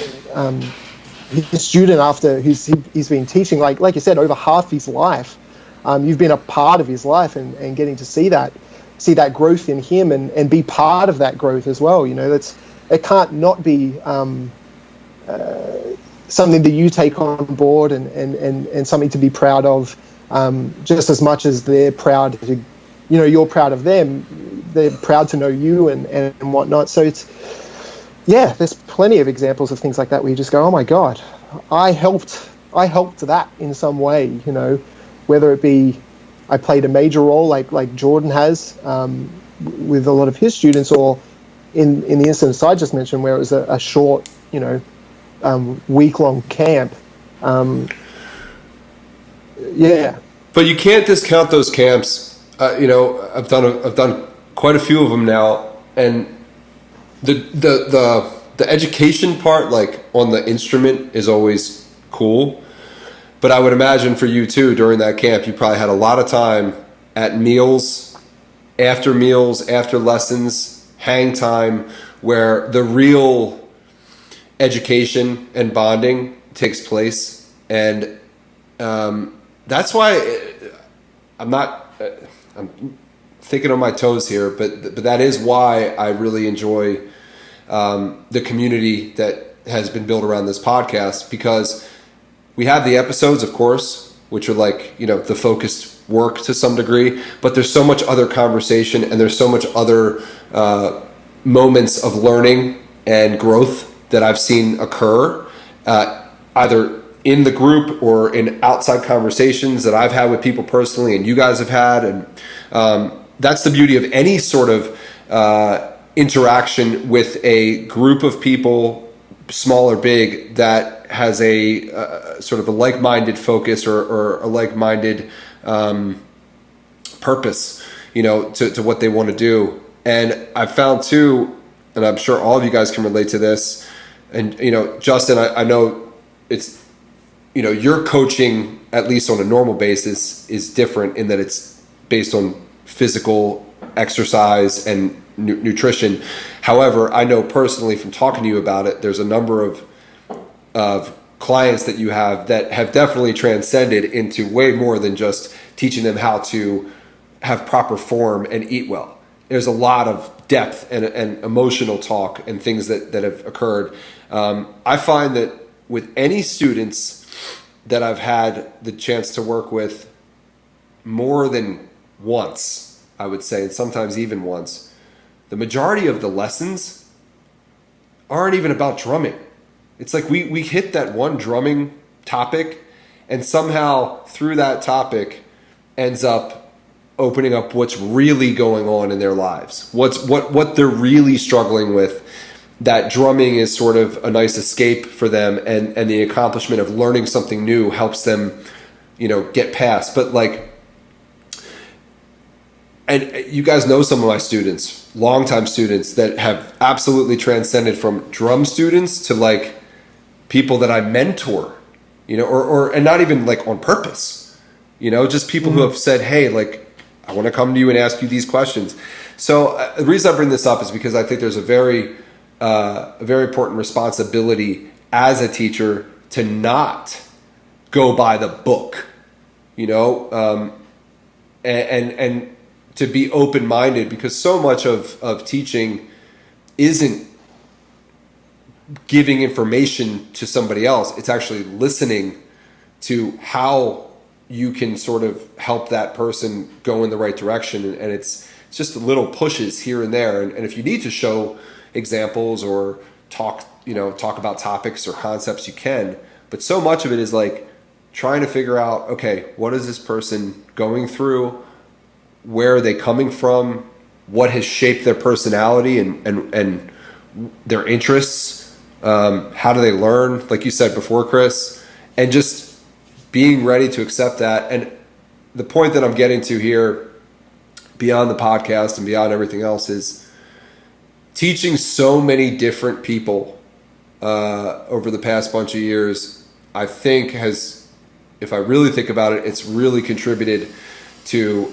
his student after he's been teaching, like you said, over half his life. You've been a part of his life, and getting to see that growth in him and be part of that growth as well. It can't not be something that you take on board and something to be proud of, just as much as they're proud to, you're proud of them. They're proud to know you and whatnot. So there's plenty of examples of things like that where you just go, oh my God, I helped that in some way, whether it be I played a major role like Jordan has with a lot of his students, or in the instance I just mentioned where it was a short, week-long camp. But you can't discount those camps. I've done quite a few of them now, and the education part, like on the instrument, is always cool. But I would imagine for you too, during that camp, you probably had a lot of time at meals, after lessons, hang time, where the real education and bonding takes place. And that's why I'm thinking on my toes here, but that is why I really enjoy the community that has been built around this podcast, because we have the episodes, of course, which are like, the focused work to some degree, but there's so much other conversation, and there's so much other moments of learning and growth that I've seen occur, either in the group or in outside conversations that I've had with people personally and you guys have had. And that's the beauty of any sort of interaction with a group of people, small or big, that has a sort of a like-minded focus or a like-minded purpose, to what they want to do. And I've found too, and I'm sure all of you guys can relate to this, and Justin, I know it's, your coaching, at least on a normal basis, is different in that it's based on physical exercise and nutrition. However, I know personally from talking to you about it, there's a number of clients that you have that have definitely transcended into way more than just teaching them how to have proper form and eat well. There's a lot of depth and emotional talk and things that have occurred. I find that with any students that I've had the chance to work with more than once, I would say, and sometimes even once, the majority of the lessons aren't even about drumming. It's like we hit that one drumming topic, and somehow through that topic ends up opening up what's really going on in their lives, what they're really struggling with. That drumming is sort of a nice escape for them, and the accomplishment of learning something new helps them, get past. But and you guys know some of my students, longtime students, that have absolutely transcended from drum students to people that I mentor, and not even on purpose, just people who have said, hey, I want to come to you and ask you these questions. So the reason I bring this up is because I think there's a very important responsibility as a teacher to not go by the book, and to be open-minded, because so much of teaching isn't giving information to somebody else. It's actually listening to how you can sort of help that person go in the right direction. And it's just little pushes here and there. And if you need to show examples or talk about topics or concepts, you can. But so much of it is trying to figure out, okay, what is this person going through? Where are they coming from? What has shaped their personality and their interests? How do they learn? Like you said before, Chris, and just being ready to accept that. And the point that I'm getting to here, beyond the podcast and beyond everything else, is teaching so many different people over the past bunch of years, I think has, if I really think about it, it's really contributed to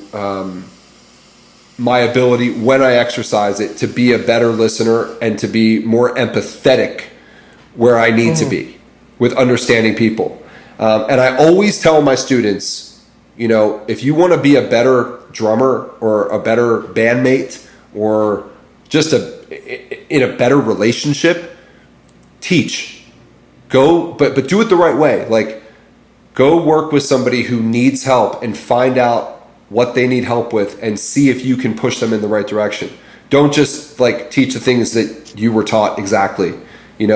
my ability, when I exercise it, to be a better listener and to be more empathetic where I need to be with understanding people. And I always tell my students, if you want to be a better drummer or a better bandmate or just in a better relationship, teach. Go, but do it the right way. Go work with somebody who needs help and find out what they need help with and see if you can push them in the right direction. Don't just teach the things that you were taught exactly. They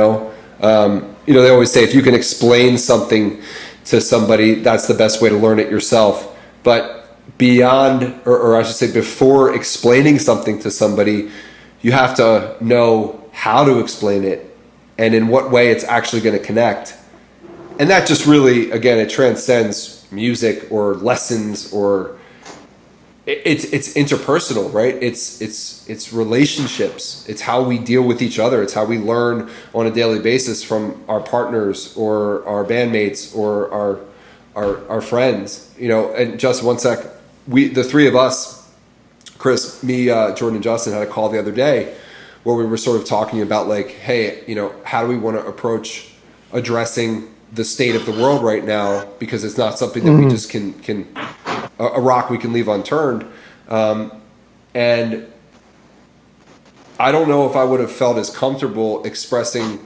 always say if you can explain something to somebody, that's the best way to learn it yourself. But beyond, or I should say before explaining something to somebody, you have to know how to explain it and in what way it's actually going to connect. And that just really, again, it transcends music or lessons, or it's interpersonal, right? It's relationships. It's how we deal with each other. It's how we learn on a daily basis from our partners or our bandmates or our friends. And just one sec, the three of us, Chris, me, Jordan, and Justin, had a call the other day where we were sort of talking about hey, how do we want to approach addressing the state of the world right now, because it's not something that we just can a rock we can leave unturned. And I don't know if I would have felt as comfortable expressing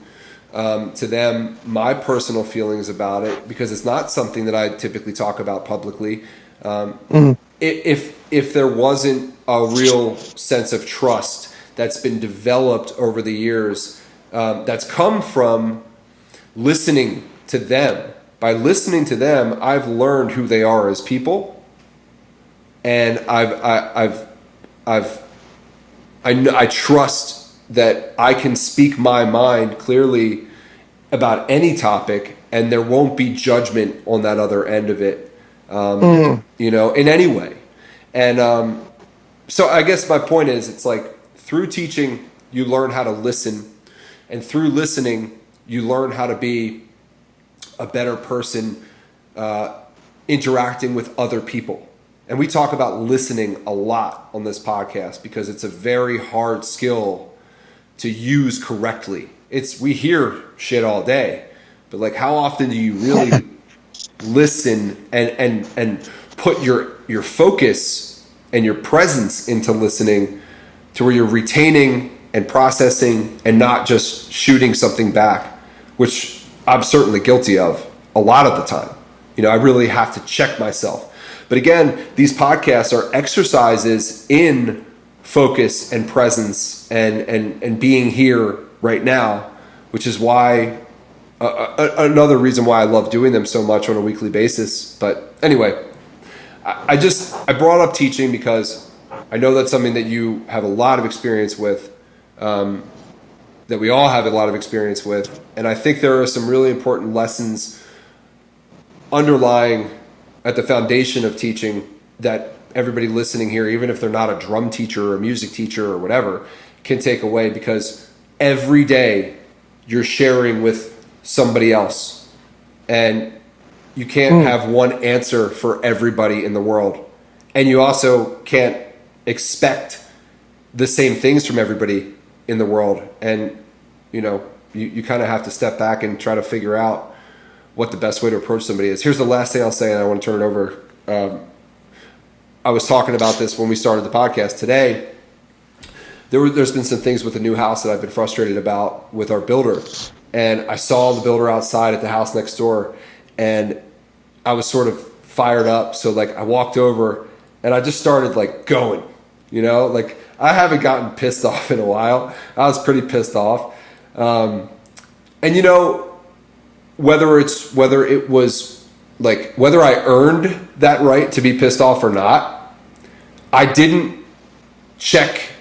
to them my personal feelings about it, because it's not something that I typically talk about publicly. If there wasn't a real sense of trust that's been developed over the years, that's come from listening to them. By listening to them, I've learned who they are as people, and I trust that I can speak my mind clearly about any topic, and there won't be judgment on that other end of it, in any way. And so I guess my point is, it's through teaching, you learn how to listen, and through listening, you learn how to be a better person interacting with other people. And we talk about listening a lot on this podcast because it's a very hard skill to use correctly. We hear shit all day, but how often do you really listen and put your focus and your presence into listening to where you're retaining and processing and not just shooting something back, which I'm certainly guilty of a lot of the time. I really have to check myself. But again, these podcasts are exercises in focus and presence and being here right now, which is why another reason why I love doing them so much on a weekly basis. But anyway, I brought up teaching because I know that's something that you have a lot of experience with, that we all have a lot of experience with. And I think there are some really important lessons underlying at the foundation of teaching that everybody listening here, even if they're not a drum teacher or a music teacher or whatever, can take away, because every day you're sharing with somebody else, and you can't have one answer for everybody in the world. And you also can't expect the same things from everybody in the world. And, you kind of have to step back and try to figure out what the best way to approach somebody is. Here's the last thing I'll say, and I want to turn it over. I was talking about this when we started the podcast today. There's been some things with the new house that I've been frustrated about with our builder. And I saw the builder outside at the house next door, and I was sort of fired up. So I walked over and I just started going, I haven't gotten pissed off in a while. I was pretty pissed off. And whether I earned that right to be pissed off or not, I didn't check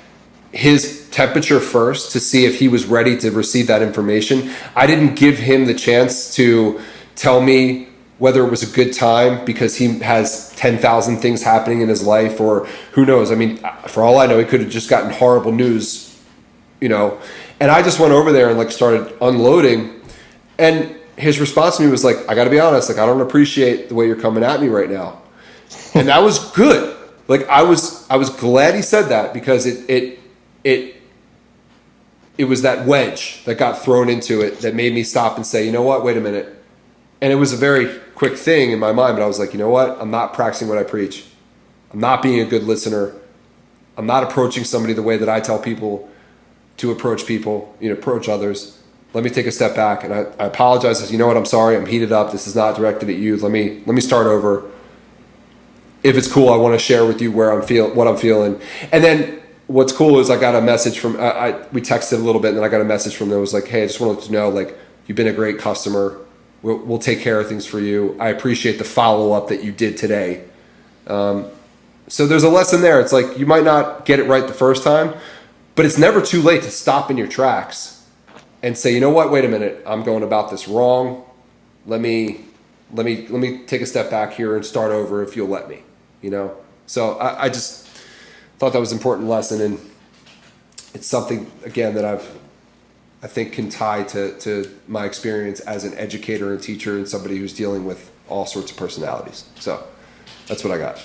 his temperature first to see if he was ready to receive that information. I didn't give him the chance to tell me whether it was a good time because he has 10,000 things happening in his life, or who knows. I mean, for all I know, he could have just gotten horrible news, And I just went over there and started unloading. And his response to me was I got to be honest, I don't appreciate the way you're coming at me right now. And that was good. I was glad he said that, because it was that wedge that got thrown into it that made me stop and say, you know what, wait a minute. And it was a very quick thing in my mind, but I was like, you know what? I'm not practicing what I preach. I'm not being a good listener. I'm not approaching somebody the way that I tell people to approach people, approach others. Let me take a step back. And I apologize. I said, you know what? I'm sorry. I'm heated up. This is not directed at you. Let me start over. If it's cool, I want to share with you what I'm feeling. And then what's cool is I got a message from, we texted a little bit, and then I got a message from them. It was like, hey, I just wanted to know, you've been a great customer. We'll take care of things for you. I appreciate the follow-up that you did today. So there's a lesson there. It's you might not get it right the first time, but it's never too late to stop in your tracks and say, you know what, wait a minute, I'm going about this wrong. Let me take a step back here and start over if you'll let me, So I just thought that was an important lesson, and it's something, again, that I think can tie to my experience as an educator and teacher and somebody who's dealing with all sorts of personalities. So that's what I got.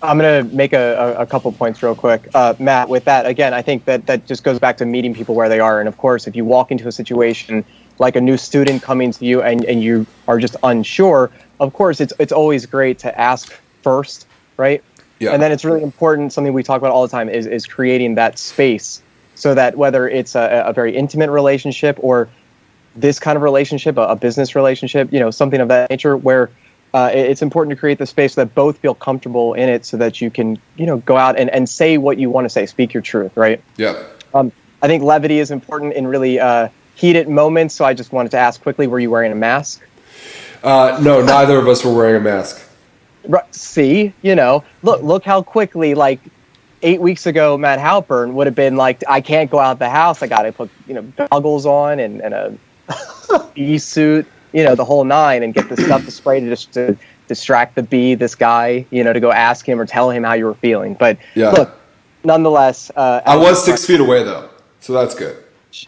I'm going to make a couple points real quick. Matt, with that, again, I think that just goes back to meeting people where they are. And of course, if you walk into a situation like a new student coming to you and you are just unsure, of course, it's always great to ask first, right? Yeah. And then it's really important, something we talk about all the time, is creating that space, so that whether it's a very intimate relationship or this kind of relationship, a business relationship, something of that nature, where it's important to create the space so that both feel comfortable in it, so that you can, go out and say what you want to say, speak your truth, right? Yeah. I think levity is important in really heated moments. So I just wanted to ask quickly, were you wearing a mask? No, neither of us were wearing a mask. Right. See, look how quickly, 8 weeks ago, Matt Halpern would have been like, I can't go out the house. I got to put, goggles on and a bee suit, the whole nine, and get the stuff to spray to distract the bee, this guy, to go ask him or tell him how you were feeling. But yeah. Look, nonetheless. I was 6 feet away, though, so that's good.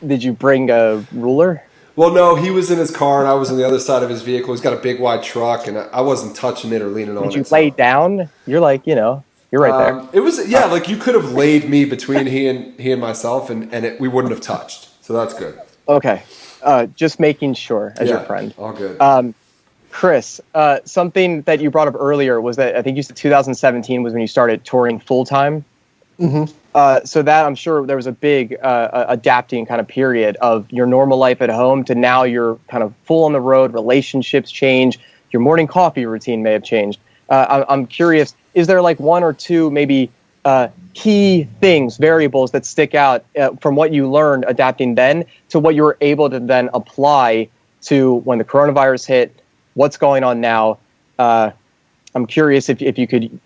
Did you bring a ruler? Well, no, he was in his car and I was on the other side of his vehicle. He's got a big wide truck, and I wasn't touching it or leaning on it. Did you lay down? You're you're right there. It was, yeah, you could have laid me between he and myself, and we wouldn't have touched. So that's good. Okay. Just making sure as your friend. All good. Chris, something that you brought up earlier was that I think you said 2017 was when you started touring full time. Mm-hmm. So that, I'm sure there was a big adapting kind of period of your normal life at home to now you're kind of full on the road, relationships change, your morning coffee routine may have changed. I'm curious, is there one or two maybe key things, variables that stick out from what you learned adapting then to what you were able to then apply to when the coronavirus hit, what's going on now? I'm curious if you could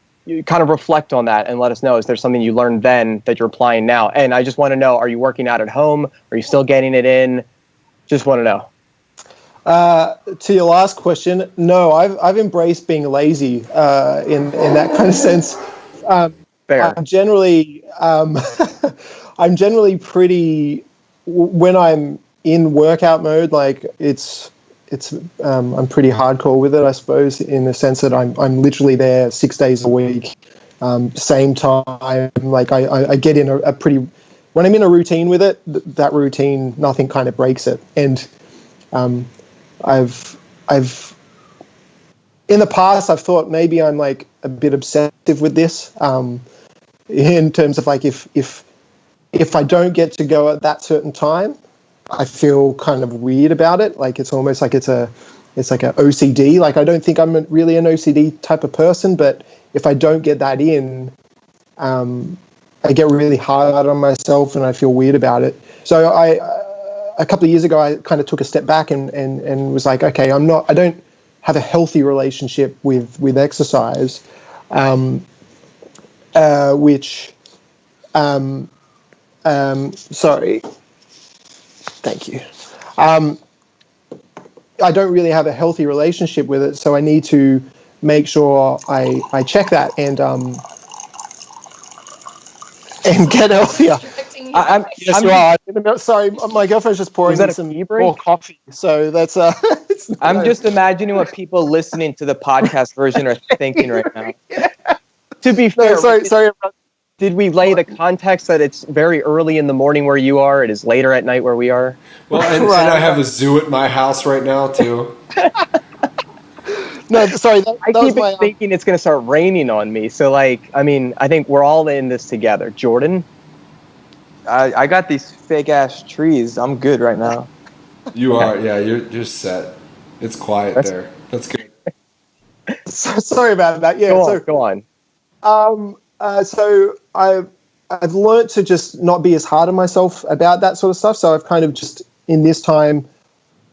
kind of reflect on that and let us know, is there something you learned then that you're applying now? And I just want to know, are you working out at home? Are you still getting it in? Just want to know. To your last question, no, I've embraced being lazy in that kind of sense. Fair. I'm generally I'm generally pretty, when I'm in workout mode, like I'm pretty hardcore with it, I suppose, in the sense that I'm literally there 6 days a week, same time. Like I get in a pretty, when I'm in a routine with it, that routine, nothing kind of breaks it. And I've in the past, I've thought maybe I'm like a bit obsessive with this, in terms of like if I don't get to go at that certain time, I feel kind of weird about it. Like it's almost like it's like an OCD. Like I don't think I'm really an OCD type of person, but if I don't get that in, I get really hard on myself and I feel weird about it. So a couple of years ago, I kind of took a step back and was like, okay, I don't have a healthy relationship with exercise, sorry, thank you. I don't really have a healthy relationship with it, so I need to make sure I check that and get healthier. Sorry, my girlfriend's just pouring me some more coffee, so that's. I'm just imagining what people listening to the podcast version are thinking right now. Yeah. To be fair, sorry. Did we lay the context that it's very early in the morning where you are? It is later at night where we are. Well, and I have a zoo at my house right now too. No, sorry. I keep thinking it's going to start raining on me. So, I think we're all in this together. Jordan? I got these fake ass trees. I'm good right now. You are, yeah. You're set. It's quiet there. That's good. Sorry about that. Yeah. Go on. So I've learned to just not be as hard on myself about that sort of stuff. So I've kind of just, in this time,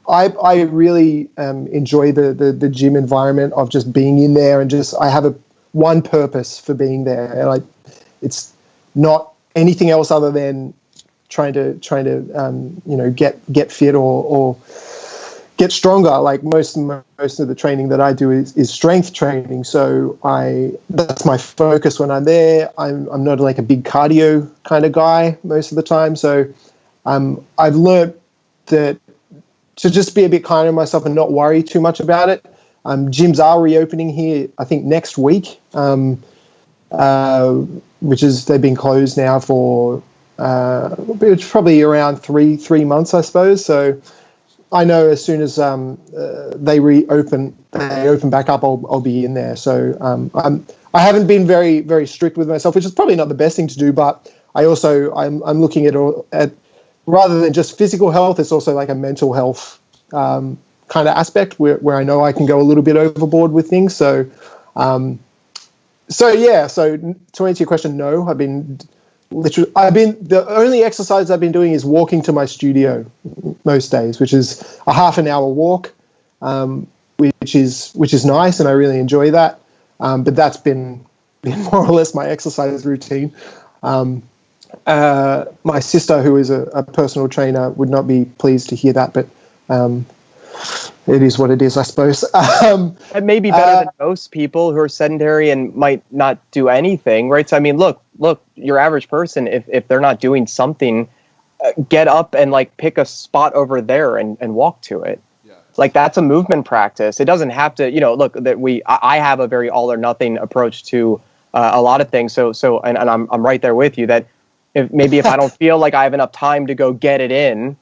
I really enjoy the gym environment of just being in there and just, I have one purpose for being there, and it's not anything else other than trying to get fit or get stronger. Like most of the training that I do is strength training. So that's my focus when I'm there. I'm not like a big cardio kind of guy most of the time. So I've learned that to just be a bit kinder on myself and not worry too much about it. Gyms are reopening here, I think, next week, which is, they've been closed now for it's probably around three months, I suppose. So I know as soon as they open back up, I'll be in there. So I haven't been very, very strict with myself, which is probably not the best thing to do. But I'm looking at rather than just physical health, it's also like a mental health kind of aspect where I know I can go a little bit overboard with things. So to answer your question, no, the only exercise I've been doing is walking to my studio most days, which is a half an hour walk, which is nice, and I really enjoy that. But that's been more or less my exercise routine. My sister, who is a personal trainer, would not be pleased to hear that, but it is what it is, I suppose. It may be better than most people who are sedentary and might not do anything, right? So, I mean, look, your average person, if they're not doing something, get up and pick a spot over there and walk to it. Yeah. Like, that's a movement practice. It doesn't have to, look, I have a very all or nothing approach to a lot of things. So I'm right there with you that if I don't feel like I have enough time to go get it in,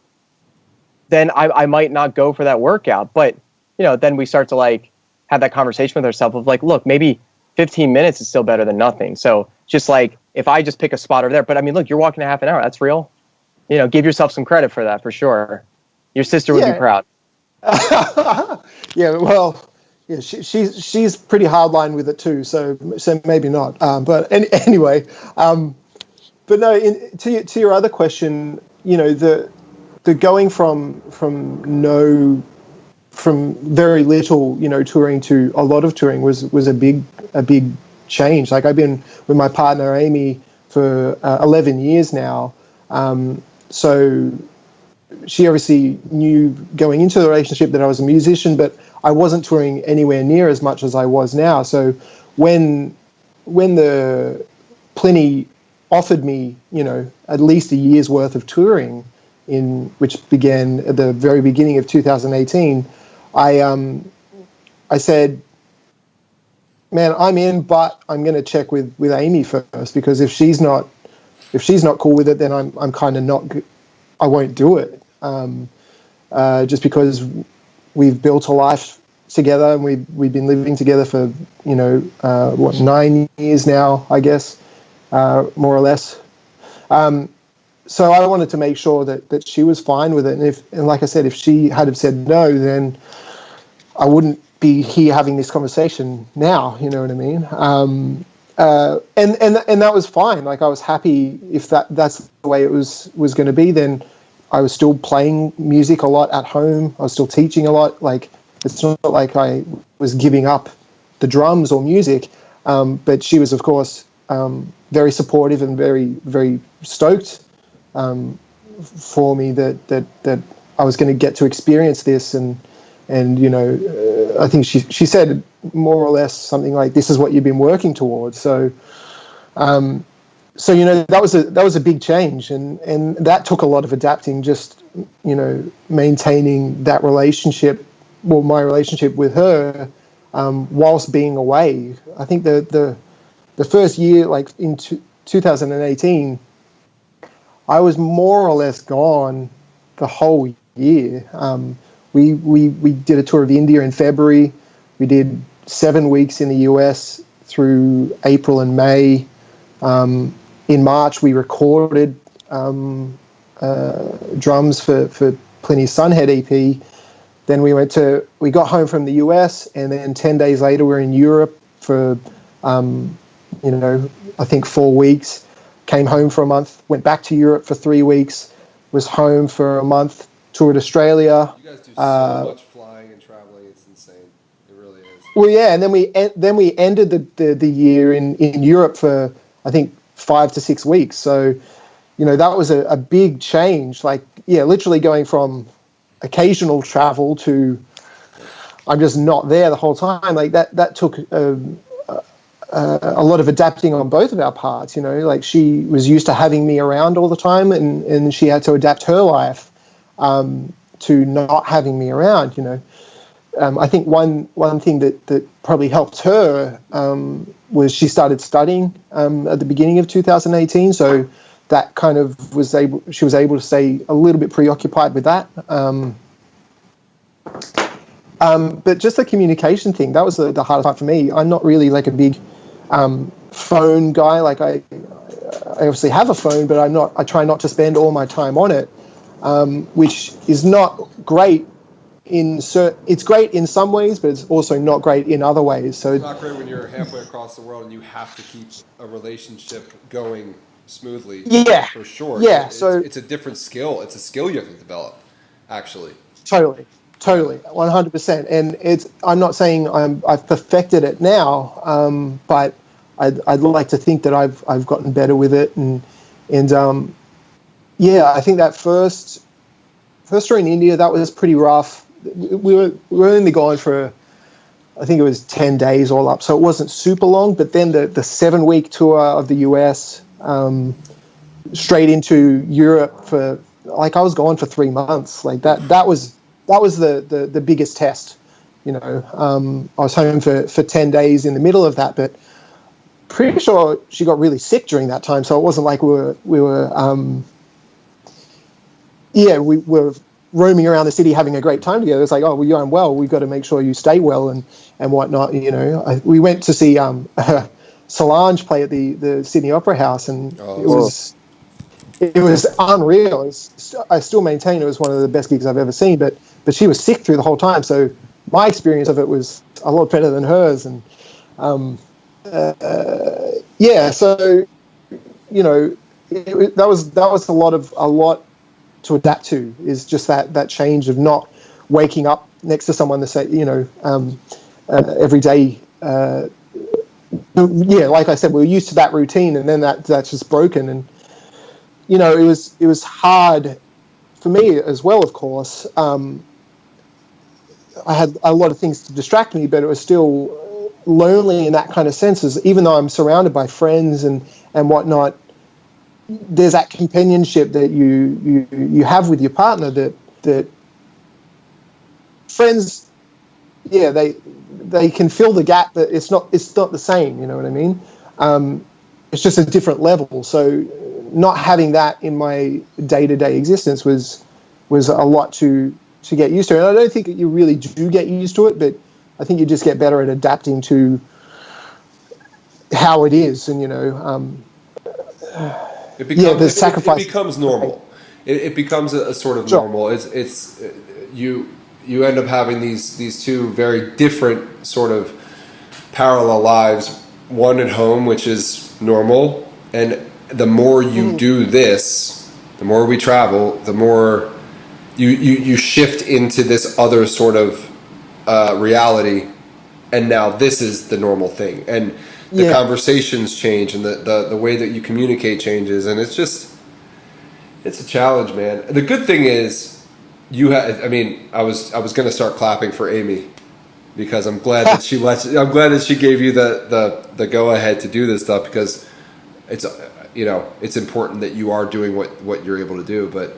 then I might not go for that workout. But, then we start to have that conversation with ourselves of look, maybe 15 minutes is still better than nothing. So just if I just pick a spot over there, but I mean, look, you're walking a half an hour. That's real. Give yourself some credit for that, for sure. Your sister would be proud. Yeah, well, yeah, she's pretty hardline with it too. So maybe not. But anyway, but no, to your other question, the going from no from very little, touring to a lot of touring was a big change. Like I've been with my partner Amy for 11 years now, so she obviously knew going into the relationship that I was a musician, but I wasn't touring anywhere near as much as I was now. So when the Plini offered me, at least a year's worth of touring, which began at the very beginning of 2018, I said, man, I'm in, but I'm going to check with Amy first, because if she's not cool with it, then I'm kind of not. I won't do it. Just because we've built a life together, and we've been living together for 9 years now, I guess, more or less. So I wanted to make sure that she was fine with it, and like I said, if she had have said no, then I wouldn't be here having this conversation now. You know what I mean? And that was fine. Like I was happy if that's the way it was going to be. Then I was still playing music a lot at home. I was still teaching a lot. Like it's not like I was giving up the drums or music, but she was, of course, very supportive and very, very stoked for me that I was going to get to experience this, and I think she said more or less something like, "This is what you've been working towards." So that was a big change, and that took a lot of adapting, just maintaining that relationship, well, my relationship with her, whilst being away. I think the first year, like in 2018, I was more or less gone the whole year. We did a tour of India in February. We did 7 weeks in the US through April and May. In March, we recorded drums for Plini's Sunhead EP. Then we got home from the US, and then 10 days later, we were in Europe for, I think 4 weeks. Came home for a month, went back to Europe for 3 weeks, was home for a month, toured Australia. You guys do so much flying and traveling; it's insane. It really is. Well, yeah, and then we ended the year in Europe for, I think, 5 to 6 weeks. So, that was a big change. Like, yeah, literally going from occasional travel to I'm just not there the whole time. Like that took a lot of adapting on both of our parts. Like she was used to having me around all the time, and she had to adapt her life to not having me around. I think one thing that probably helped her was she started studying at the beginning of 2018. So that kind of she was able to stay a little bit preoccupied with that. But just the communication thing, that was the hardest part for me. I'm not really like a big phone guy. Like I obviously have a phone, but I try not to spend all my time on it, which is not great. It's great in some ways, but it's also not great in other ways. So it's not great when you're halfway across the world and you have to keep a relationship going smoothly. Yeah, for sure. Yeah, it's a different skill. It's a skill you have to develop, actually. Totally, 100%. And I'm not saying I've perfected it now, but I'd like to think that I've gotten better with it. And yeah, I think that first tour in India, that was pretty rough. We were only gone for, I think it was 10 days all up, so it wasn't super long. But then the 7-week tour of the US, straight into Europe for, like, I was gone for 3 months. Like that was the biggest test. I was home for 10 days in the middle of that, but pretty sure she got really sick during that time. So it wasn't like we were roaming around the city having a great time together. It's like, oh, well, you're unwell. We've got to make sure you stay well and whatnot. We went to see Solange play at the Sydney Opera House, and it was unreal. I still maintain it was one of the best gigs I've ever seen, but she was sick through the whole time. So my experience of it was a lot better than hers. And so that was a lot to adapt to, is just that change of not waking up, next to someone to say, every day. Like I said, we were used to that routine, and then that's just broken. And it was hard for me as well. Of course, I had a lot of things to distract me, but it was still lonely in that kind of senses. Even though I'm surrounded by friends and whatnot, there's that companionship that you have with your partner that friends, they can fill the gap, but it's not the same. You know what I mean? It's just a different level. So not having that in my day-to-day existence was a lot to get used to. And I don't think that you really do get used to it, but I think you just get better at adapting to how it is. And it becomes normal. It becomes a sort of normal. It's you end up having these two very different sort of parallel lives. One at home, which is normal, and the more you do this, the more we travel, the more you shift into this other sort of reality, and now this is the normal thing, and the conversations change, and the way that you communicate changes, and it's a challenge, man. The good thing is I was going to start clapping for Amy, because I'm glad that she gave you the go ahead to do this stuff, because it's important that you are doing what you're able to do. But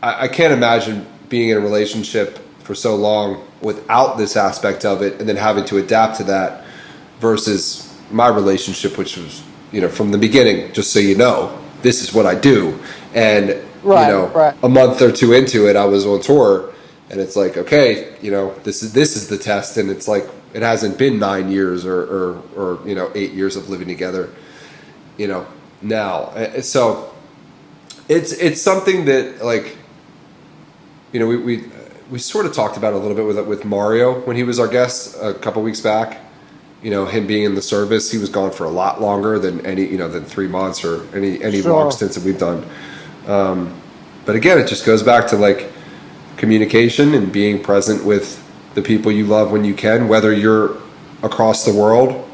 I can't imagine being in a relationship for so long without this aspect of it, and then having to adapt to that, versus my relationship, which was, from the beginning, just so you know, this is what I do. And, a month or two into it, I was on tour, and it's like, okay, this is the test. And it's like, it hasn't been 9 years or 8 years of living together, now. So it's something that, like, we sort of talked about it a little bit with Mario when he was our guest a couple weeks back. Him being in the service, he was gone for a lot longer than than 3 months or any long stints that we've done. But again, it just goes back to, like, communication and being present with the people you love when you can, whether you're across the world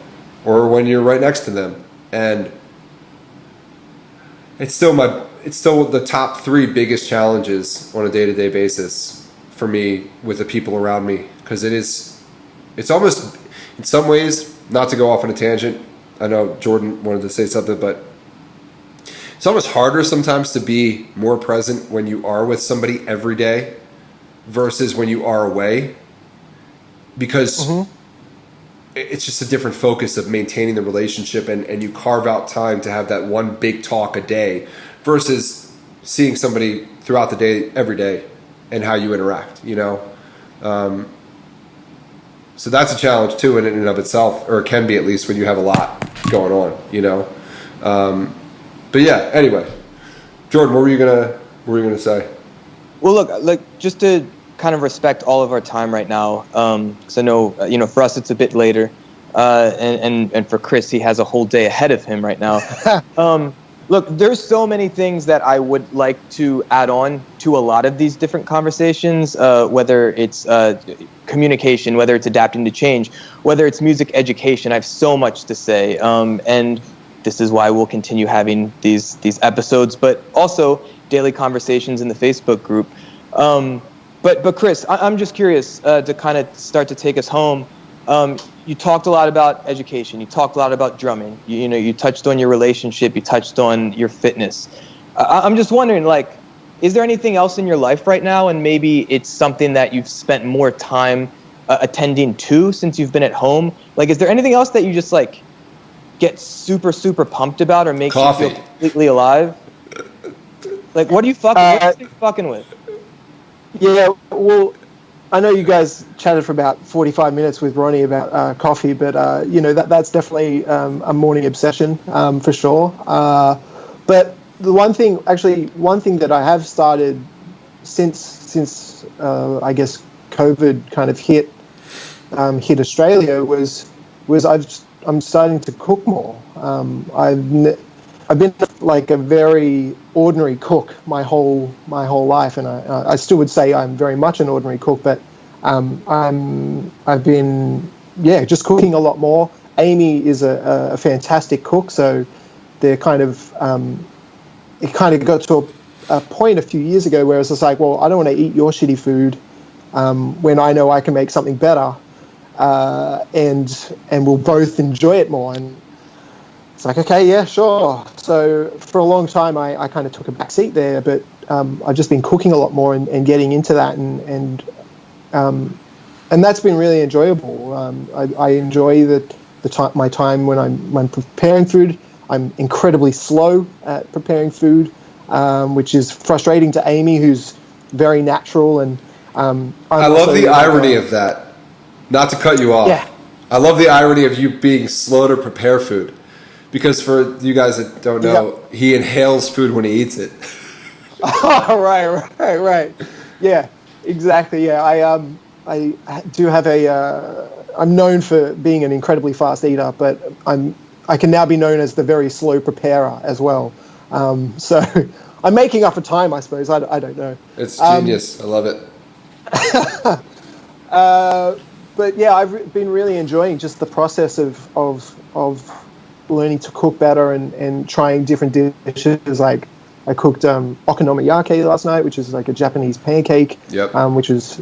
or when you're right next to them. And it's still the top 3 biggest challenges on a day-to-day basis for me with the people around me, because it's almost, in some ways, not to go off on a tangent, I know Jordan wanted to say something, but it's almost harder sometimes to be more present when you are with somebody every day versus when you are away, because it's just a different focus of maintaining the relationship, and you carve out time to have that one big talk a day versus seeing somebody throughout the day, every day, and how you interact, So that's a challenge too in and of itself, or it can be, at least when you have a lot going on, But yeah, anyway, Jordan, what were you gonna say? Well, look, just to kind of respect all of our time right now, because I know, for us it's a bit later, and for Chris, he has a whole day ahead of him right now. Look, there's so many things that I would like to add on to a lot of these different conversations, whether it's communication, whether it's adapting to change, whether it's music education. I have so much to say, and this is why we'll continue having these episodes, but also daily conversations in the Facebook group. But Chris, I'm just curious to kind of start to take us home. You talked a lot about education. You talked a lot about drumming. You touched on your relationship. You touched on your fitness. I'm just wondering, like, is there anything else in your life right now, and maybe it's something that you've spent more time attending to since you've been at home? Like, is there anything else that you just, like, get super, super pumped about or makes you feel completely alive? Like, what are you fucking with? Yeah, well, I know you guys chatted for about 45 minutes with Ronnie about coffee, but that's definitely a morning obsession for sure. But the one thing that I have started since I guess COVID kind of hit Australia was I'm starting to cook more. I've been like a very ordinary cook my whole life, and I still would say I'm very much an ordinary cook, but I've been just cooking a lot more. Amy is a fantastic cook, so they're kind of it kind of got to a point a few years ago where it's just like, well, I don't want to eat your shitty food when I know I can make something better, and we'll both enjoy it more. And it's like, okay, yeah, sure. So for a long time, I kind of took a back seat there, but I've just been cooking a lot more and getting into that, and that's been really enjoyable. I enjoy my time when I'm preparing food. I'm incredibly slow at preparing food, which is frustrating to Amy, who's very natural. And I love the irony of that. Not to cut you off. Yeah. I love the irony of you being slow to prepare food. Because for you guys that don't know, he inhales food when he eats it. Oh, right. Yeah, exactly. Yeah, I do have I'm known for being an incredibly fast eater, but I can now be known as the very slow preparer as well. So I'm making up for time, I suppose. I don't know. It's genius. I love it. But yeah, I've been really enjoying just the process of learning to cook better and trying different dishes. Like I cooked okonomiyaki last night, which is like a Japanese pancake. Yep. Which was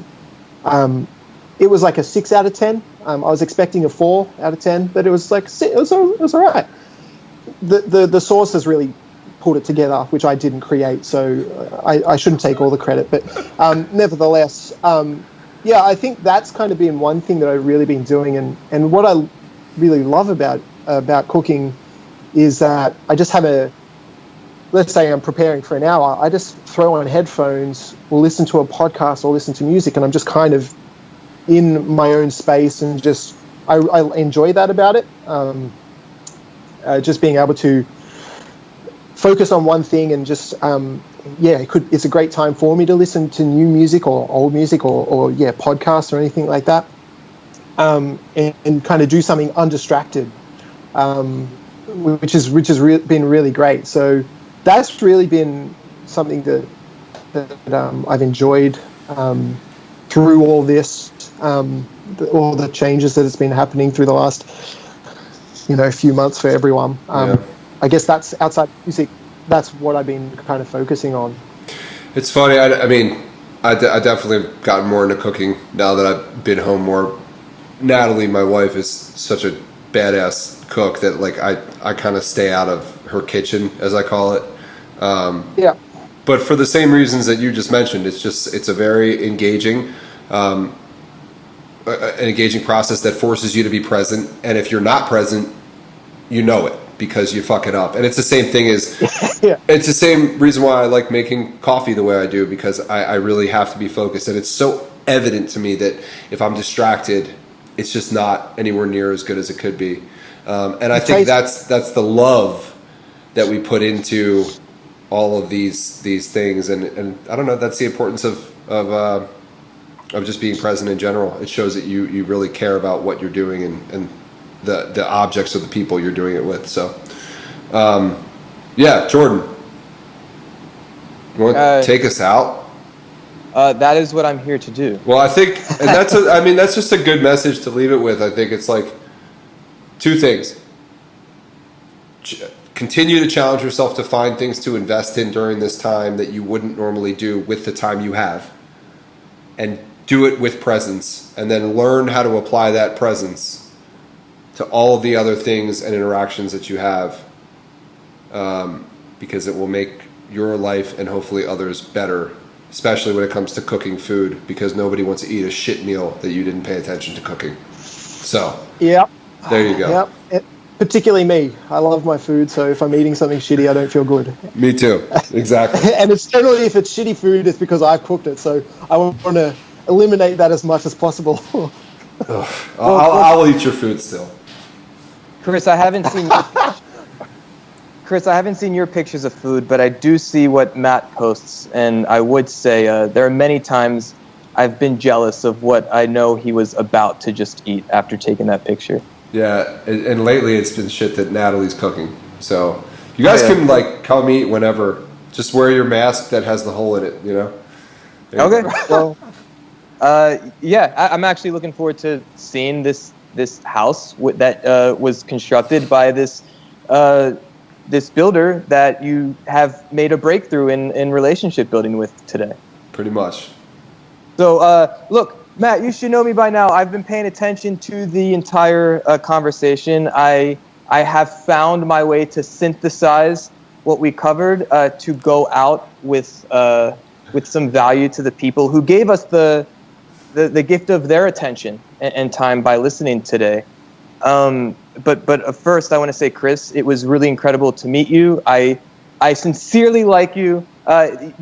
it was like a 6 out of 10. I was expecting a 4 out of 10, but it was like it was all right. The sauce has really pulled it together, which I didn't create, so I shouldn't take all the credit. But nevertheless, I think that's kind of been one thing that I've really been doing, and what I really love about cooking is that I just have let's say I'm preparing for an hour, I just throw on headphones or listen to a podcast or listen to music, and I'm just kind of in my own space, and just I enjoy that about it. Just being able to focus on one thing and just it's a great time for me to listen to new music or old music or podcasts or anything like that, and kind of do something undistracted, which has been really great. So that's really been something that I've enjoyed through all this, all the changes that has been happening through the last few months for everyone. I guess that's outside music. That's what I've been kind of focusing on. It's funny. I mean, I definitely have gotten more into cooking now that I've been home more. Natalie, my wife, is such a badass cook that like I kind of stay out of her kitchen, as I call it. But for the same reasons that you just mentioned, it's a very engaging, an engaging process that forces you to be present. And if you're not present, you know it because you fuck it up. And it's the same thing as it's the same reason why I like making coffee the way I do, because I really have to be focused. And it's so evident to me that if I'm distracted, it's just not anywhere near as good as it could be. And I think that's the love that we put into all of these things. And I don't know, that's the importance of just being present in general. It shows that you really care about what you're doing and the objects or the people you're doing it with. So, Jordan, you want to take us out? That is what I'm here to do. Well, I think, and that's just a good message to leave it with. I think it's like two things. Continue to challenge yourself to find things to invest in during this time that you wouldn't normally do with the time you have. And do it with presence, and then learn how to apply that presence to all of the other things and interactions that you have, because it will make your life and hopefully others better, especially when it comes to cooking food, because nobody wants to eat a shit meal that you didn't pay attention to cooking. So there you go. Yep. Particularly me. I love my food, so if I'm eating something shitty, I don't feel good. Me too. Exactly. And it's generally, if it's shitty food, it's because I've cooked it, so I want to eliminate that as much as possible. I'll eat your food still. Chris, I haven't seen your pictures of food, but I do see what Matt posts, and I would say there are many times I've been jealous of what I know he was about to just eat after taking that picture. Yeah, and lately it's been shit that Natalie's cooking. So You guys can like come eat whenever. Just wear your mask that has the hole in it. You know. Okay. Well, I'm actually looking forward to seeing this house that was constructed by this builder that you have made a breakthrough in relationship building with today. Pretty much. So, look, Matt, you should know me by now. I've been paying attention to the entire conversation. I have found my way to synthesize what we covered to go out with some value to the people who gave us the gift of their attention and time by listening today. But first, I want to say, Chris, it was really incredible to meet you. I sincerely like you,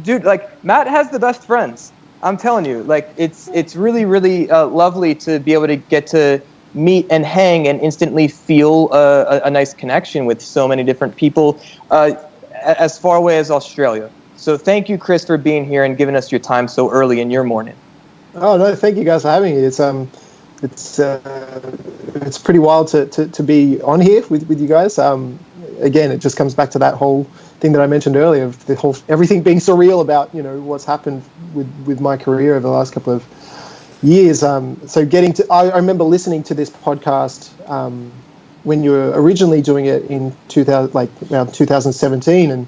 dude. Like, Matt has the best friends. I'm telling you, like, it's really, really lovely to be able to get to meet and hang and instantly feel a nice connection with so many different people as far away as Australia. So thank you, Chris, for being here and giving us your time so early in your morning. Oh no, thank you guys for having me. It's pretty wild to be on here with you guys. Again, it just comes back to that whole thing that I mentioned earlier of the whole everything being surreal about what's happened with my career over the last couple of years. So I remember listening to this podcast when you were originally doing it in around 2017, and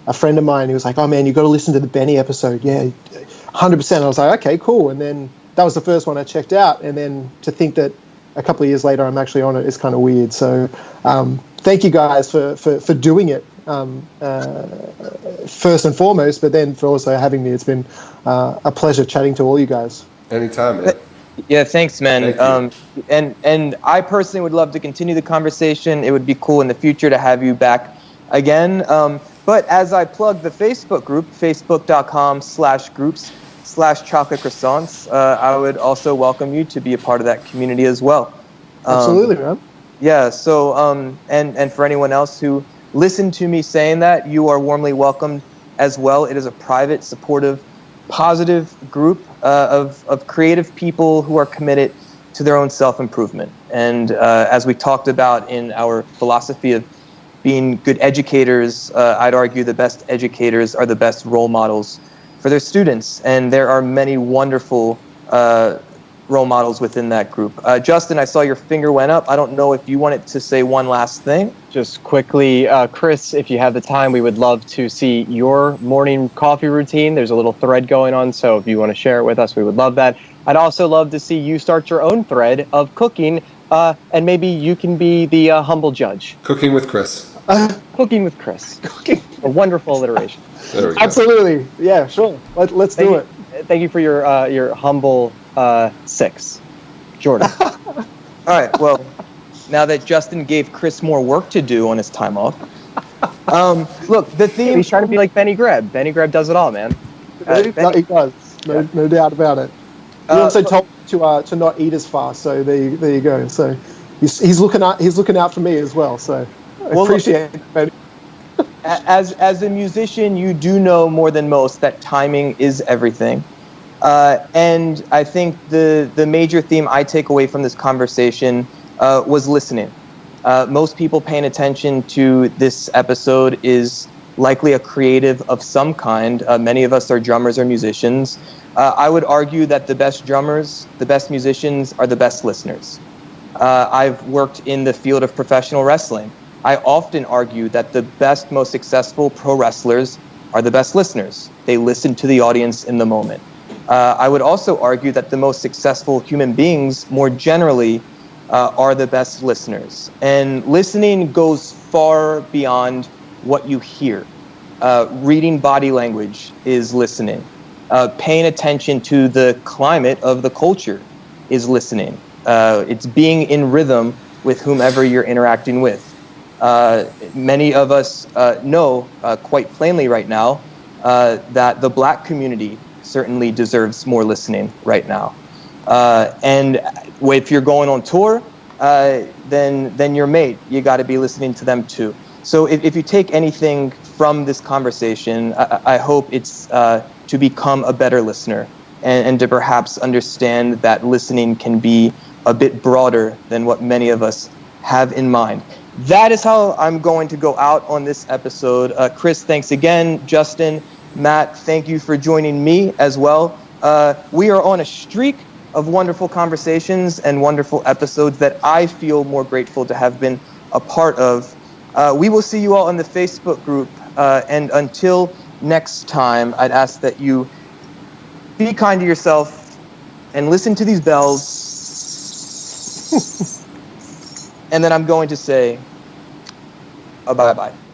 a friend of mine, he was like, "Oh man, you got to listen to the Benny episode." Yeah, 100%. I was like, "Okay, cool." And then that was the first one I checked out, and then to think that a couple of years later I'm actually on it is kind of weird. So thank you guys for doing it first and foremost, but then for also having me. It's been a pleasure chatting to all you guys. Anytime, man. Yeah, thanks, man. Thank you. And I personally would love to continue the conversation. It would be cool in the future to have you back again. But as I plug the Facebook group, facebook.com/groups/chocolate croissants, I would also welcome you to be a part of that community as well. Absolutely, man. Yeah, so, and for anyone else who listened to me saying that, you are warmly welcomed as well. It is a private, supportive, positive group of creative people who are committed to their own self-improvement. And as we talked about in our philosophy of being good educators, I'd argue the best educators are the best role models for their students. And there are many wonderful role models within that group. Justin, I saw your finger went up. I don't know if you wanted to say one last thing. Just quickly, Chris, if you have the time, we would love to see your morning coffee routine. There's a little thread going on, so if you want to share it with us, we would love that. I'd also love to see you start your own thread of cooking, and maybe you can be the humble judge. Cooking with Chris. Cooking with Chris. A wonderful alliteration. There we go. Absolutely. Yeah, sure. Let's do it. Thank you for your humble 6. Jordan. All right, well, now that Justin gave Chris more work to do on his time off, look, the theme... He's trying to be like Benny Greb. Benny Greb does it all, man. He does. No doubt about it. He also told me to not eat as fast, so there you go. So he's looking out for me as well, so I appreciate it, Benny. As a musician, you do know more than most that timing is everything. And I think the major theme I take away from this conversation was listening. Most people paying attention to this episode is likely a creative of some kind. Many of us are drummers or musicians. I would argue that the best drummers, the best musicians, are the best listeners. I've worked in the field of professional wrestling. I often argue that the best, most successful pro wrestlers are the best listeners. They listen to the audience in the moment. I would also argue that the most successful human beings, more generally, are the best listeners. And listening goes far beyond what you hear. Reading body language is listening. Paying attention to the climate of the culture is listening. It's being in rhythm with whomever you're interacting with. Many of us know quite plainly right now that the black community certainly deserves more listening right now. And if you're going on tour, then your mate, you got to be listening to them too. So if you take anything from this conversation, I hope it's to become a better listener and to perhaps understand that listening can be a bit broader than what many of us have in mind. that is how I'm going to go out on this episode. Chris, thanks again. Justin, Matt, thank you for joining me as well. We are on a streak of wonderful conversations and wonderful episodes that I feel more grateful to have been a part of. We will see you all in the Facebook group. And until next time, I'd ask that you be kind to yourself and listen to these bells. And then I'm going to say bye-bye.